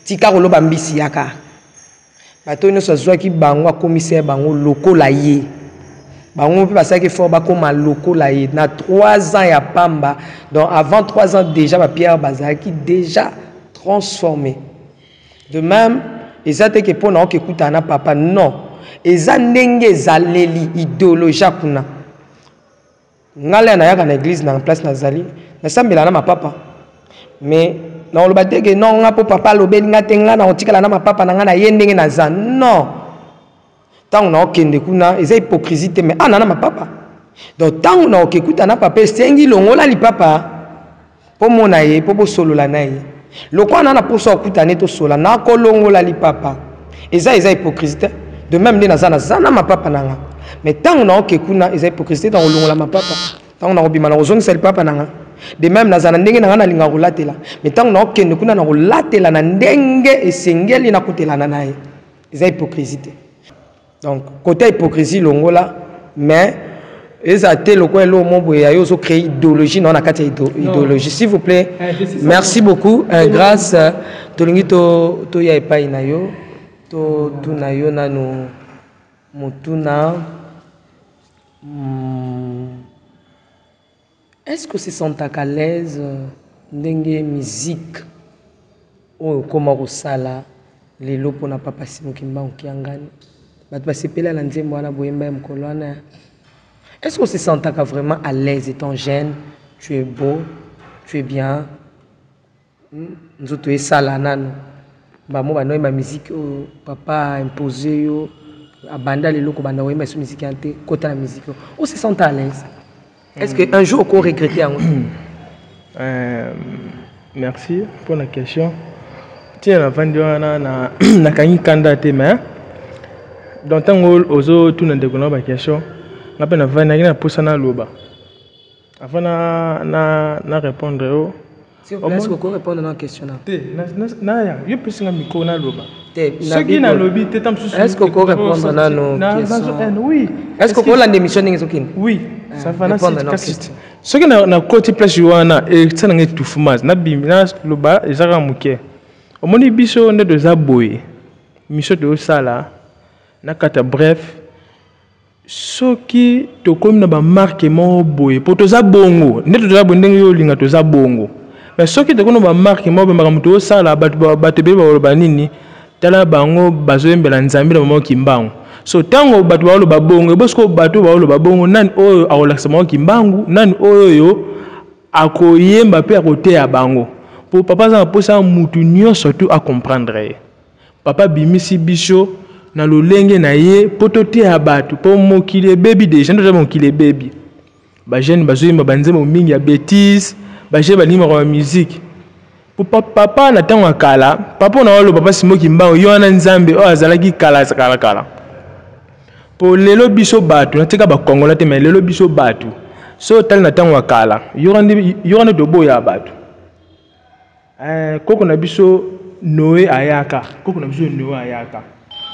tika rolo bambisi yaka. Bato ne soit qui bango commissaire bango loko la ye. Bango peut passer qu'il faut ba comme loko la ye. Na 3 ans ya pamba, donc avant 3 ans déjà ba pierre bazaki déjà transformé. De même, et ça te que pour na écouter na papa non. Eza ndenge zaleli idéologie kuna ngala na yaka na église na place na zali na sambela na papa mais na oloba teke non nga po papa lobeli nga tenga na otikala na papa na nga na ye ndenge na za non tant na okende kuna eza hypocrisie te mais ana na papa donc tant na okekuta na papa sengi longola li papa po mona ye po solola na ye lokwa na poso okuta ne to sola na ko longola li papa eza hypocrisie. De même, na ma papa nanga. Mais tant on a okekuna, ils ont hypocrisie dans le ma papa. Tant on a obima na ozongi sel papa nanga. De même, na zana ndenge nanga na linga rolatela. Mais tant on a okekuna na rolatela na ndenge esengeli na kotela na nae. Ils ont hypocrisie. Donc côté hypocrisie longola, mais ils ont été le coin lo mombo ya yo so créer idéologie non na kati idéologie. S'il vous plaît. Merci beaucoup. Grâce tolingi to ya epai na yo. Tuna yo nanu mutuna. Est-ce que se sent à l'aise ndenge musique ou comment osala lelo pona papa Simon Kimba okiangani bat basepela la nzembo wana boyemba mkolwana? Est-ce que se sent vraiment à l'aise étant jeune? Tu es beau, tu es bien. Nzoto esala nanu ba mo banoy ma musique papa imposé yo abanda lelo ko banda oyema musique ante kota la musique on se sent à l'aise. Est-ce que un jour qu'on regretter merci pour la question. Tiens la vandio na kangi kanda te mais dans tango ozo tout na ndeko ba question na pe na vana na posana loba avant na répondre au. Est-ce que vous répondez à la question? Est-ce que vous répondez à nos questions? Oui. Est-ce que vous avez démission? Oui. Ça va répondre à nos questions. Ce qui est na côté place joana et ça n'a tout fumage. Na bimina loba ezaka muke. Omoni biso ne de zaboy. Mission de sala na kata bref. Soki to comme na ba marque mo boy. Pour to zabongo, ne to zabongo ndenge yo linga to zabongo. Mais ce qui te connaît ma marque, moi, je me suis dit, ça, la batterie, banini, tala bango, bazoem belanzambi, la maman kimbangu. So, tango batwa lo babongo, bosko batwa lo babongo, nan oyo a relaxement kimbangu, nan oyo akoyemba pe akote ya bango. Pour papa ça pour ça mutunyo surtout à comprendre. Papa bimisi biso na lolenge na ye potote ya batu po mokile baby déjà ndo mokile baby. Ba jeune bazoemba banzemo mingi ya bêtise. Baje balima kwa musique pour papa na tango kala papa na walo papa Simon Kimba yo na nzambe o azalaki kala pour lelo biso batu na tika ba kongola te mais lelo biso batu so tal na tango kala yo rande do boya batu koko na biso Noé ayaka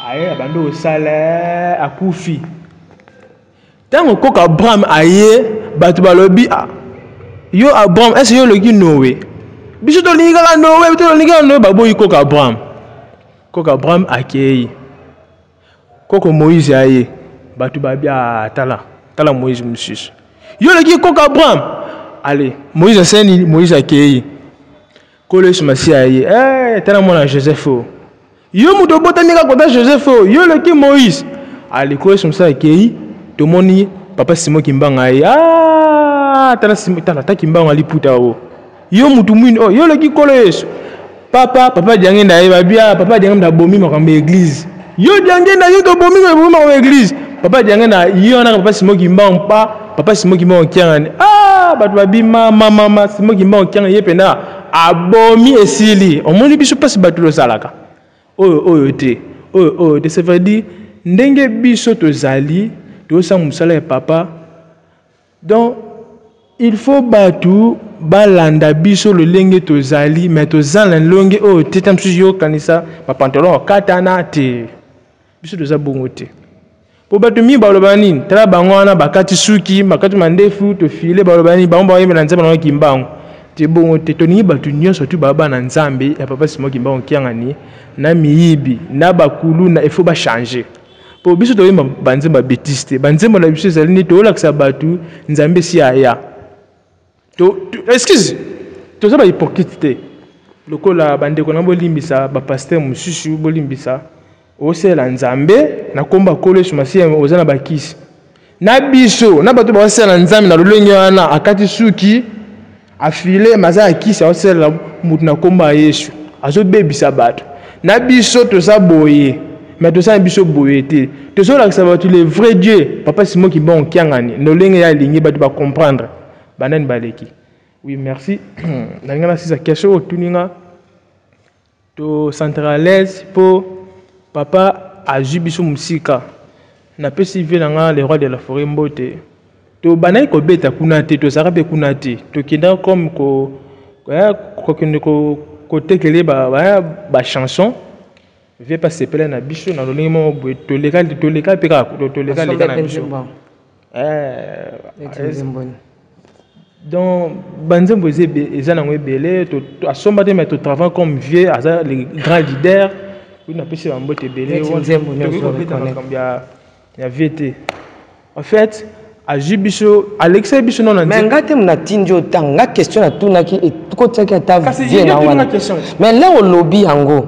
aye abando sala akufi tango koko Abraham aye batu balobi yo Abraham est-ce que yo le Noé biso to linga la Noé to linga Noé babo yiko ka Abraham akei koko Moïse aye batu babia tala Moïse musis yo le ki koko Abraham allez Moïse seni Moïse akei kolo smasi aye tala mona Joseph yo muto botani ka kota Joseph yo le ki Moïse allez kolo smasi akei to moni papa Simon Kimbanga aye tala takimba ali puta o yo mutu mwini o yo le kikolo yesu papa diangenda ye babia papa diangenda bomi makambe église yo diangenda yo to bomi makambe église papa diangenda yo na papa Simoki Mbampa papa Simoki Mbampa kiangani batu babima mama Simoki Mbampa kiangani ye pena abomi esili omoni biso pasi batu lo salaka oyo te c'est vrai dire ndenge biso to zali to sa musala ya papa donc il faut batu balanda biso le lenge to zali mais to zala longe o tetam suyo kanisa pa pantalon katana te biso toza bongo te po bato mi baloba nini tala bango wana bakati suki bakati mandefu tofile baloba nini bango bayembela nzambe na kimbango te bongo te toningi bato nyonso tu baba na nzambe ya papa Simon Kimbangu kiangani na miyibi na bakulu na ifo ba changer po biso toyemba banzemba bêtise te banzemba na biso ezali nini toolakisa bato nzambe si aya excuse toza bahypocrite te lokola bandeko na bolimbisa bapaster mosusu bolimbisa osala nzambe na komba kolo Yesu Masiya oza na bakisi na biso na bato basala nzambe na lolenge wana akati suki afile maza akisi osala mutu na komba Yesu azobebisa bato na biso toza boye mais toza biso boye te tozolakisa bato le vrai Dieu papa Simon Kimbangu kiangani lolenge ya lingi bato ba comprendre banani baleki. Oui, merci. Dans cette question, to centralaise pour papa a jubisu musika. Na pe suivre le roi de la forêt mbote. To banai ko beta kunate to sarabe kunate. To kenda comme ko tekele ba chanson. Vie pas se pele na biso na lolimo to legal peka to legal na biso. Donc, Banzembo Ezanango Belé, à son matin, mais tu travailles comme vieux, les grands leaders, on a pu se remboter Belé, il y a VT. En fait, à Jubicho, Alexei Bicho, non, mais regarde, on a tinjo tang, la question à tout naki et tout ça qui a ta vie na wana. Mais là au lobby ango,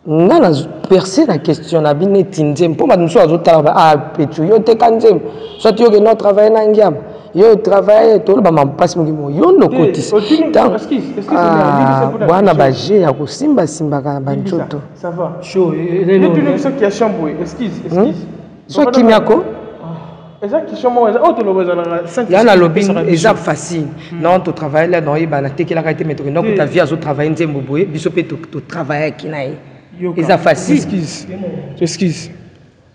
on a percé la question à bien tinjem. Pour moi, nous sommes au travail à Pétu, yo te kanjem, soit tu es notre travail na ngiam. Yo travaille tout le monde passe mo yo no kotisi bwana baje ya kusimba simba kana banchoto ça va chaud et tu ce qui a chamboué excuse soit kimiako eza qui chambo eza auto loboza na 5 yana lobby eza facile non to travailler là non ibana tekela ka te mettre non ko ta vie azo travailler nzembo boye biso pe to travailler kinae eza facile excuse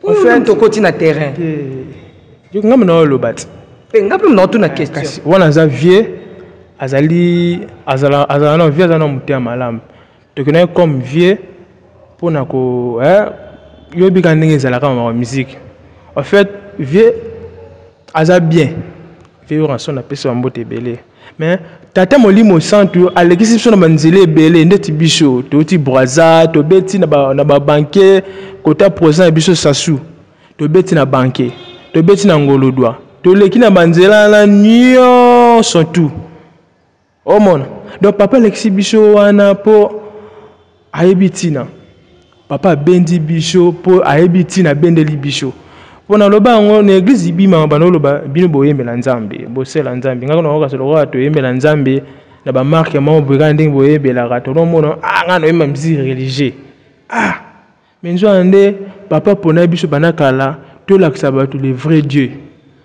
en fait to koti na terrain yo ngam na lobat ngapi mnaotu na question wana za vie azali na vie azana mutia malamu tokena comme vie pona ko yo bika ndenge ezala kama musique en fait vie aza bien vie ranson na pesa mbote belé mais tata molimo centre alekisi biso na banzele belé ndeti biso toti braza to beti na ba banquier kota projet biso sasu to beti na banquier to beti na ngolodwa to leki na banzela na nyonso tout omona donc papa Alexis biso wana po ayebi tina papa bendi biso po ayebi tina bendeli biso pona loba ngo na église bima bana loba bino boyembela nzambe bosela nzambe ngako na okaso loba to yembela nzambe na ba marque ma obugandi boyembela ka to mona ngano yemba mzi religieux mais nzo ande papa pona biso banakala to lakisa bato le vrai Dieu.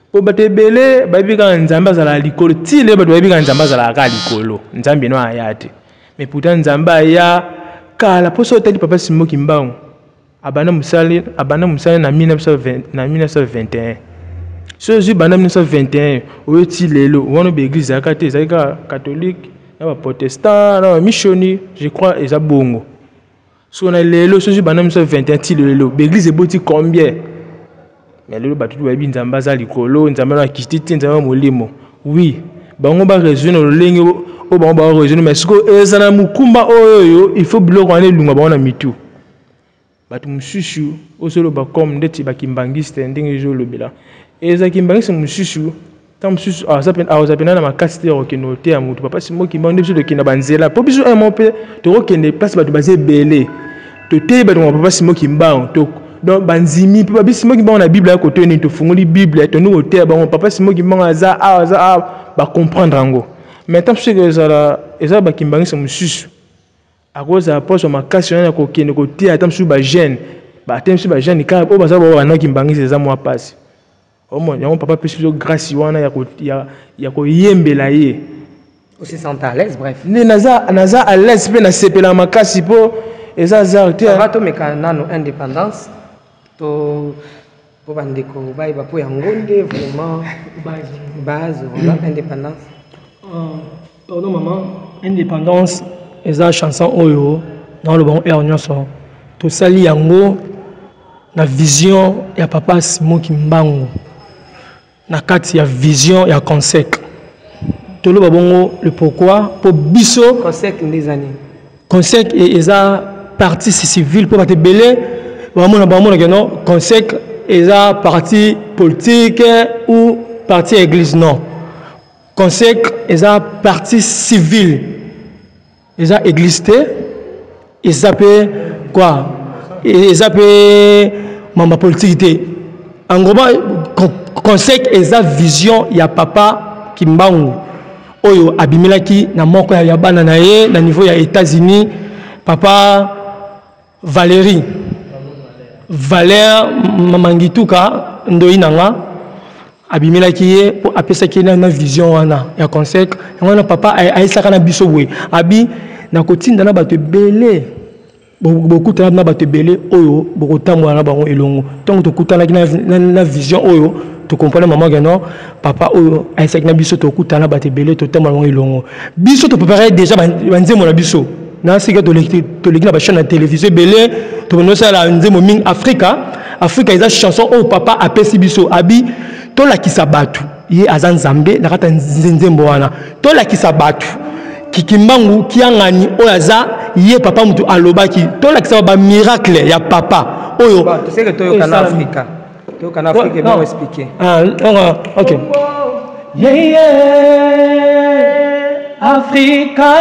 Po batebele babika nzamba zala likolo tile bato babika nzamba zala ka likolo nzambe no ayate mais pourtant nzamba ya kala poso tali papa Simon Kimbangu abana musali na 1921 so ju bana 1921 oyoti lelo wono be église ya kate zaika catholique na ba protestant na missionnaire je crois eza bongo so na lelo so ju bana 1921 ti lelo be église eboti combien mais le batu babi nzamba za likolo nzamba na kititi nzamba molimo oui bango ba raisonner lolenge o bango ba raisonner mais siko ezana mukumba oyo il faut biloko ane lunga bango na mitu batu mususu osolo ba comme ndeti ba kimbangiste ndenge jo lobela eza kimbangiste mususu tam mususu azapena na makasi te okeno te ya mutu papa Simon Kimbangu ndeti de kina banzela po biso un peu to okende place batu bazé belé to te ba papa Simon Kimbangu to donc banzimi pe babi Simon Kimbangu na Bible ya côté ni to fungoli Bible to nous te ba papa Simon Kimbangu aza ba comprendre ngo mais tant que eza ba kimbangisa mususu à cause de la poche makasi na ko kene ko tia tant ba jeune ba tant ba jeune ka o baza ba na kimbangisa eza moi passe au moins yango papa pe sur grâce wana ya ko yembela ye aussi sont à l'aise bref ne naza à l'aise pe na sepela makasi po eza zarte bato mekana no indépendance to po bandeko bai ba po yangonde vraiment base voilà indépendance pardon maman indépendance eza chanson oyo dans le bon air nyonso to sali yango na vision ya papa Simon Kimbangu na kati ya vision ya Consec tolo babongo le pourquoi pour biso Consec des années Consec est un parti civil pour te belé vraiment que non Consec est un parti politique ou parti église non Consec est un parti civil est un église et ça peut quoi et ça peut membre politique en gros Consec est une vision ya papa Kimbangu oyo abimelaki na moko ya bana na ye na niveau ya États-Unis papa Valère Mamangituka ndoinanga abimelaki ye po apesaki na vision wana ya Consec ngana papa aisaka na biso bwe abi na kotinda na bato belé beaucoup de na bato belé oyo bokotamwa na bango elongo tant to kutana na vision oyo tu comprends maman que non papa oyo aisaka na biso to kutana bato belé to tamwa bango elongo biso to préparer déjà banzemo na biso na sika to leki na ba chaîne de télévision belé to no sala nzemo ming Africa eza chanson o papa apesi biso abi to la kisabatu ye azanzambe na kata nzembo wana to la kisabatu Kimbangu kiangani oyaza ye papa mutu alobaki to la kisaba ba miracle ya papa oyo tu sais que to yo kana Africa to kana Africa bon expliquer OK yeah Africa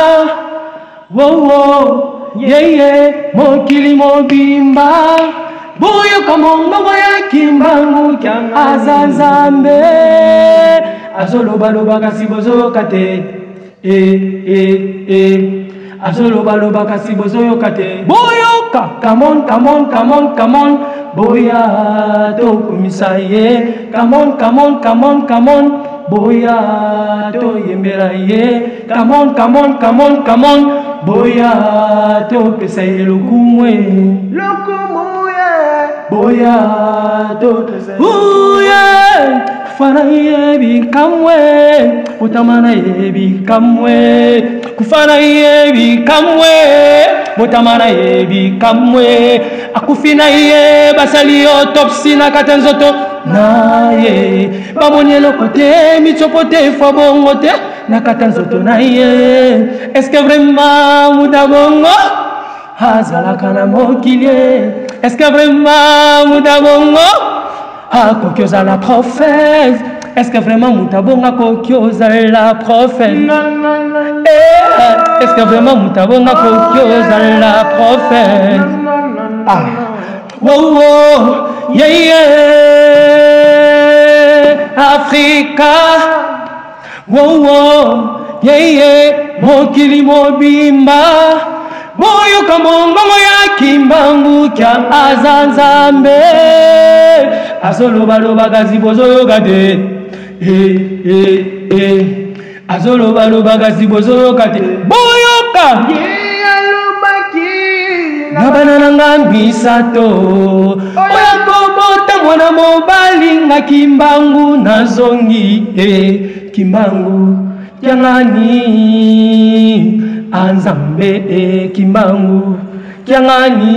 wo yeah mokili mobimba boyo kamongo ya Kimbangu kyang azanzambe azoloba loba kasi bozo kate azoloba kasi bozo kate boyoka come on boya to kumisaye come on boya to yembera ye come on boya to pesaye lokumwe boya to uye kufana yebi kamwe utamana yebi kamwe kufana yebi kamwe utamana yebi kamwe akufina ye basali autopsie na katanzoto naye babonye lokote mitsopote fo bongo te na katanzoto naye est-ce que vraiment mudabongo hazalaka na mokilie est-ce que vraiment mudabongo kokioza la prophète est-ce que vraiment mutabonga kokioza la prophète est-ce que vraiment mutabonga kokioza la prophète wow yeah Africa wow yeah mokili mobimba boyo kamongo ya Kimbangu kya azanzambe azoloba gazi bozo gade azoloba gazi bozo gade boyoka na banana ngambi sato oya kobota mwana mobali nga Kimbangu nazongi Kimbangu yangani anzambe Kimbangu yangani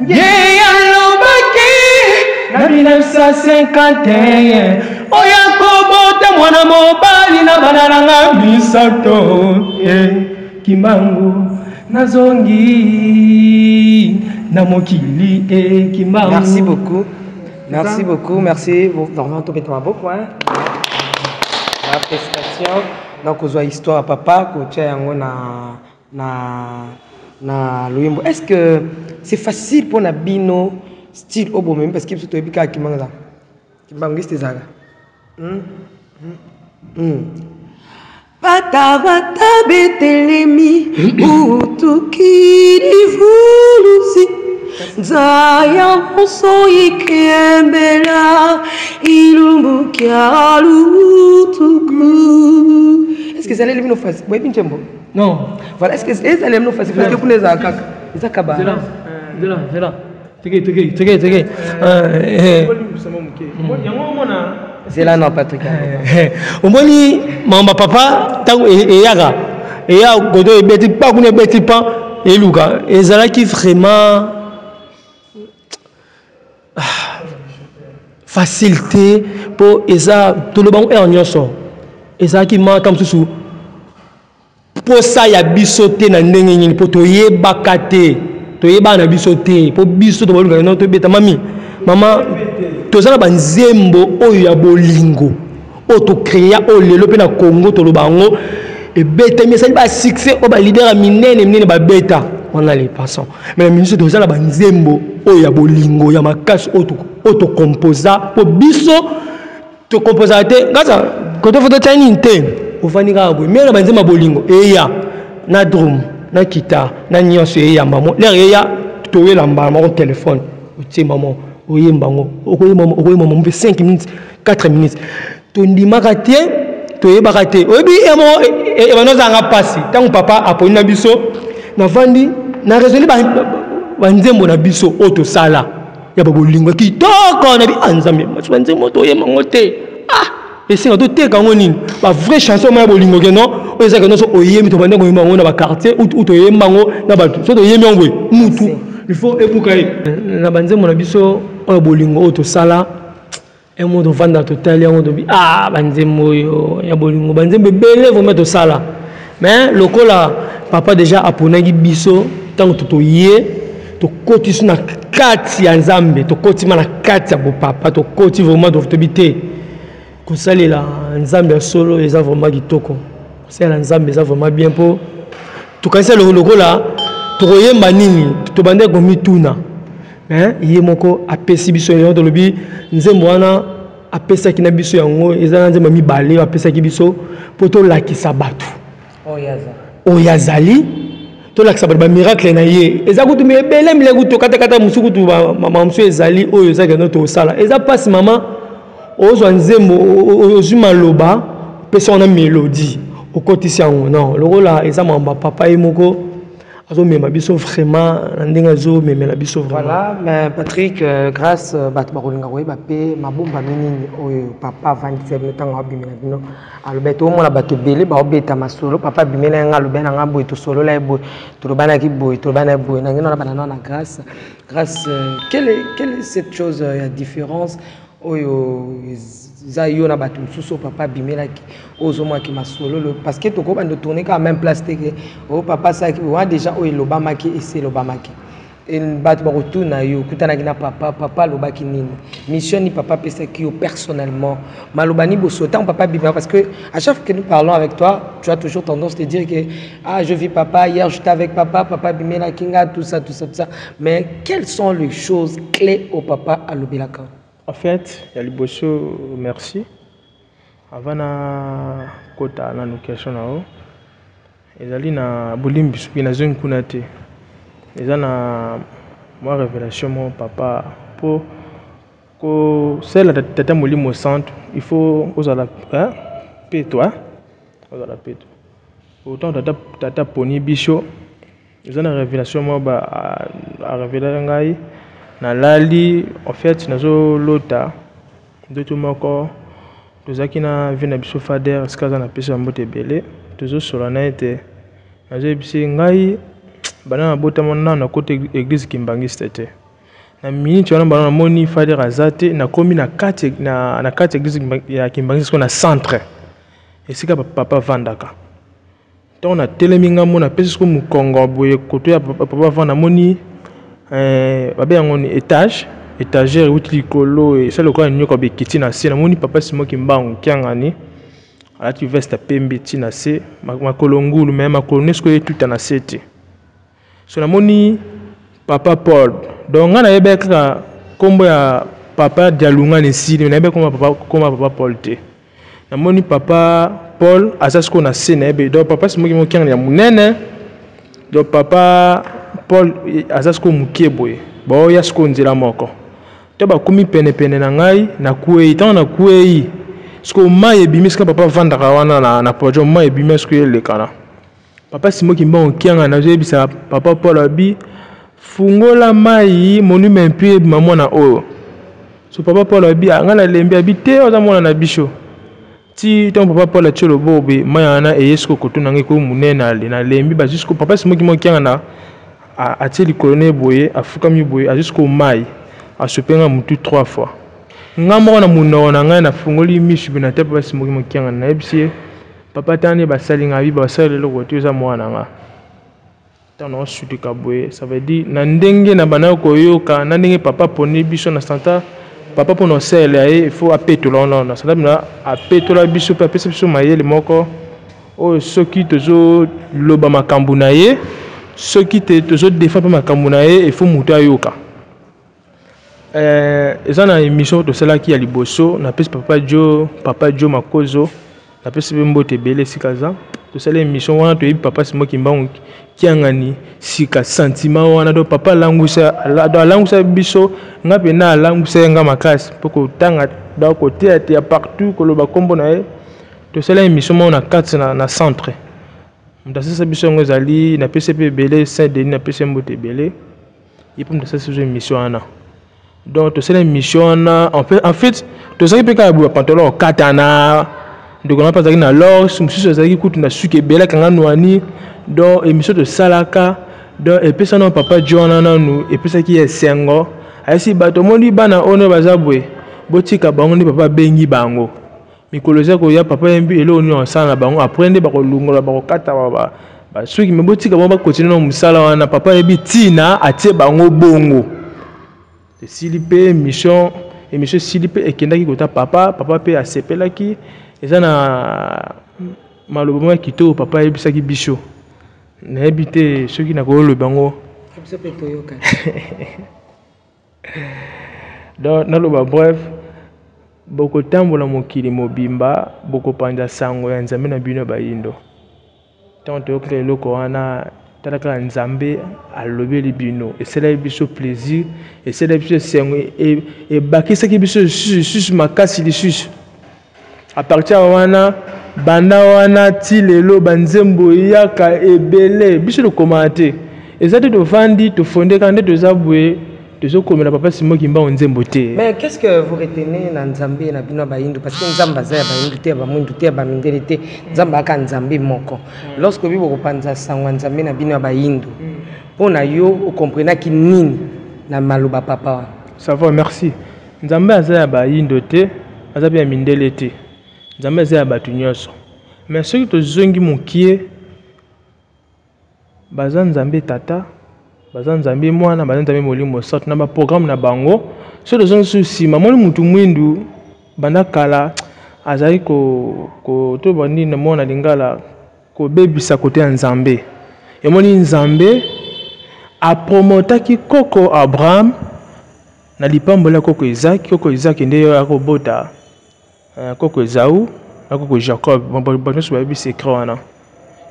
yalobaki na 1951 oya kobota mwana mobali na banana misato Kimbangu nazongi na mokili Kimbangu. Merci beaucoup. Merci beaucoup. Merci. Vraiment tout bêtement beaucoup hein. La prestation donc aux histoire papa coach yango na Luimbo. Est-ce que c'est facile pour Nabino style obo même parce que tu es bika Kimbangu Kimbangu c'est ça. Bata betelemi utukiri vulusi Zaya moso ikembela ilumbukia lutuku. Est-ce que ça allait nous faire? Oui, bien tempo. Non. Voilà, est-ce que ça allait nous faire? Parce que pour les akak, les akaba. C'est là. Tege. C'est là non Patrick. Omoni mamba papa tango eyaga. Eya godo ebeti pa kuna ebeti pa eluka. Ezala ki vraiment facilité pour eza tout le bon est en yoso eza qui manque comme sous pour ça ya bisoté na ndenge nini pour toye bakate toye bana bisoté pour biso to bolunga na to beta mami maman tozala banzembo oyo ya bolingo o to créer o lelo pe na Congo to lo bango et beta mais ça ba succès o ba leader a minene ba beta on a les passants mais ministre tozala banzembo oyo ya bolingo ya makasi o to composa pour biso to composa te ngasa ko to foto tani nte ofani ka boy mais na banzembo bolingo eya na drum na guitar na nyonso eya mamo l'air eya to yela mbala mo téléphone o ti mamo oye mbango okoye mamo mpe 5 minutes 4 minutes to ndimaka te to yebaka te oyebi emo banozanga pasi tango papa aponi na biso na vandi na résolu banzembo na biso o to sala ya bolingo kitoko na bi anzambe banzembo to ye mango te et c'est to te kango nini ba vraie chanson ma bolingo ke non o ezaka no so oyemi to bande ko yembango na ba quartier ou to yembango na ba so to yemi ngwe mutu il faut épuquer na banzembo na biso o bolingo o to sala et mo to vanda total ya mo to bi banzembo yo ya bolingo banzembo belé vraiment to sala mais lokola papa déjà aponaki biso tant to yé to koti na kati ya nzambe to koti na kati ya bo papa to koti vraiment to bité ko salela nzambe solo eza vraiment kitoko c'est la nzambe eza vraiment bien pour to kanisa lokola to yemba nini to bande ko mituna ye moko apesi biso yo to lobi nzembo wana apesa ki na biso yango eza nzembo mibale apesa ki biso po to lakisa batu oyazali to lakisa ba miracle na ye eza kutu me bele mile kutu kata musuku tu mama musu ezali oyo eza ke no to sala eza pasi mama ozo nzembo ozuma loba pesa na mélodie okotisi yango non lokola eza mamba papa ye moko azo mema biso vraiment ndinga zo memela biso vraiment. Voilà, mais Patrick grâce bat barolinga ko ba pe mabomba nini oyo papa 27 temps abimela bino alobeto mo la bato belé ba obeta masolo papa bimela nga lobena nga boy to solo la boy to robana ki boy to robana boy na ngina na banana na grâce quelle est cette chose la différence oyo zayo na bato suso papa bimela ki ozoma ki masolo parce que to ko bando tourner quand même plastique o papa ça qui wa déjà o lobama ki essayer lobama ki et bat ba retourna yo kutana ki na papa lobaki nini mission ni papa pesa ki personnellement malobani boso tant papa bimela parce que à chaque fois que nous parlons avec toi tu as toujours tendance de dire que je vis papa hier j'étais avec papa bimela kinga tout ça mais quelles sont les choses clés au papa à l'obelaka? En fait, il y a le bosso, merci. Avant na kota na location na o, ezali na bolimbi suki na zone kunate. Eza na moi révélation mon papa pour que celle tata molimo au centre, il faut osala paix toi. Osala paix. Autant tata poni bicho. Eza na révélation moi ba a révéler ngai. Na lali en fait nazo lota de tout moko tozaki na vina biso fader skaza na pesa mbote belé tozo solana ete nazo bisi ngai bana bota mona na côté église kimbangiste te na minute wana bana moni fader azate na komi na kati église ya kimbangiste na centre esika papa vandaka donc na teleminga mona pesa ko mukongo boye koto ya papa vanda moni babe yango ni étagère outi likolo et ça le quoi nyoko be kiti na se na moni papa simo kimbango kiangani alati veste pembe ti na se makolo ngulu mais makolo nesko tout na sete so na moni papa Paul donc ngana yebeka kombo ya papa dialunga ne sili na yebeka papa Paul te na moni papa Paul asasko na se na yebe donc papa simo kimbango kiangani ya munene donc papa Paul azasko mukeboye ba oya sko nzela moko to ba kumi pene na ngai na kuei tant na kuei sko mai ebimiska papa vandaka wana na pojo mai ebimiska elekana papa simo kimbango kianga na zebisa papa Paul abi fungola mai monument puis maman na oyo so papa Paul abi ngana lembi abi te oza mona na bisho ti ton papa Paul a tshelo bobe mai na eyesko kotuna ngai ko munena na lembi ba jusqu'au papa simo kimbango kianga na a tiré le colonel boye a fukami boye a jusqu'au mai a se peindre mutu 3 fois Ngamo na muno na ngai na fungoli mishu bina te papa simoki mokianga na ebisi papa tani basali ngabi basali le côté za mwana nga tano suti kabwe ça veut dire na ndenge na bana koyoka na ndenge papa poni biso na santa papa pono sele il faut apetola non ça na apetola biso papa biso mayele moko o soki tozo loba makambu na ye soki tozo défendre makambu na ye il faut muta yoka eza na émission to sala ki ya liboso na pesi papa Jo Makozo na pesi mbote belé sikaza to sala émission wana to yi papa simoki mbangu kiangani sika sentiment wana do papa langusa biso ngape na langusa nga makasi poko tanga da côté ya partout ko loba kombo na ye to sala émission wana na centre mdasasa biso ngozali na pesi belé Saint-Denis na pesi mbote belé yipo mdasasa émission wana. Donc, c'est une mission. En fait, tu sais que tu as pantalon katana. Donc, on a pas de alors, si tu sais que tu as su que bela quand on a ni donc émission de salaka. Donc, et puis ça non papa John nous et puis ça qui est sengo. Ainsi bato moni bana ono bazabwe. Botika bango ni papa bengi bango. Mikoloza ko ya papa mbi elo oni onsana bango aprendre ba ko lungola ba ko kata ba. Ba suki me botika bango ba continuer no musala wana papa ebi tina atie bango bongo. Silipe émission Silipe et kendaki kota papa pe asepelaki eza na malobo kito papa ebisaki biso na ebité soki na ko le bango donc na loba bref boko tambola mokili mobimba boko panja sango ya nzambe na bino bayindo tanto okle loko wana talaka nzambe alobeli bino et c'est là biso plaisir et c'est là biso sengo et bakisa ki biso sus makasi li sus à partir wana banda wana ti lelo banzembo yaka ebele biso le commenter et ça de vandi to fonder quand de zabwe de komela papa simoki mba nzembo te. Mais qu'est-ce que vous retenez na nzambe na bino bayindu parce que nzamba za bayindu te ba mundu te ba mindele te nzamba ka nzambe moko lorsque bibo ko panza sangwa nzambe na bino bayindu pona yo o comprendre ki nini na maloba papa ça va merci nzambe za bayindu te azabi ya mindele te nzambe za batu nyoso mais ceux qui to zongi mokie bazan nzambe tata bazan nzambe mwana bazan nzambe molimo sort na ba programme na bango so de zone souci mamoni mutu mwindu banda kala azali ko to bandi na mona lingala ko bebisa côté ya nzambe yomoni nzambe a promotaki koko Abraham na lipambola koko Isaac ndeyo akobota koko Esau na koko Jacob bon so ba bi secret wana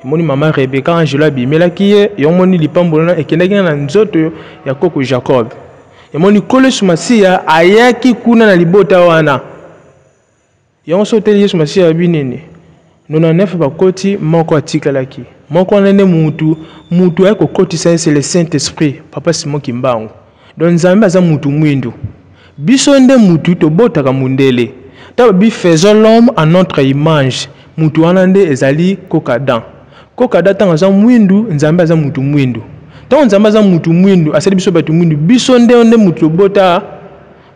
moni mama Rebecca Angela bimelaki ye yomoni lipambola ekendaki na nzoto ya koko Jacob yomoni kolesu masia ayaki kuna na libota wana yonso teli Yesu masia binene 99 bakoti moko atikalaki moko nene mutu ayako koti c'est le Saint-Esprit papa simoki mbangu donc nzambe aza mutu mwindu biso nde mutu tobotaka mundele ta bi faisons l'homme à notre image mutu wana nde ezali kokadan tanga za mwindu nzambe aza mutu mwindu tango nzambe aza mutu mwindu asali biso batu mwindu biso nde mutu bota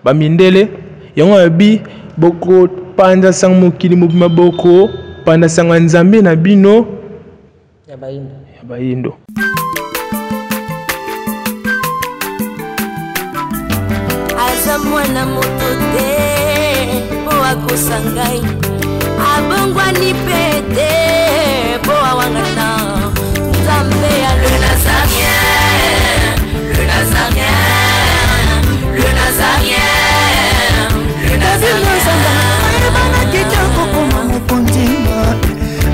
ba mindele yango bi boko panda sang mokili mobima boko panda sanga nzambe na bino ya bayindo aza mwana moto te po akosangai abongwani pete po awangana nzambe ya le nazarien le nazarien le nazarien le nazarien bana kitoko koma mokondima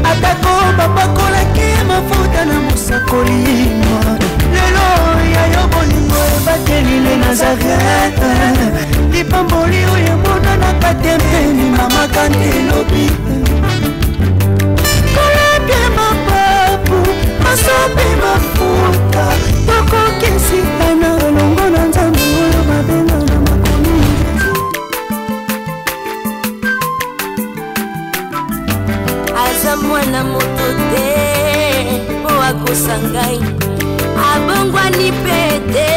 atako babakolaki mafuta na mosakolima lelo ya yo bolingo ebateli le nazarien lipamboli oyo emonanaka tembeni mama kandelobi kolapie mapapu masope mafuta tokokesikana longo na nzambe oyo babenga na makomi aza mwana moto te po akosangai abongwani pete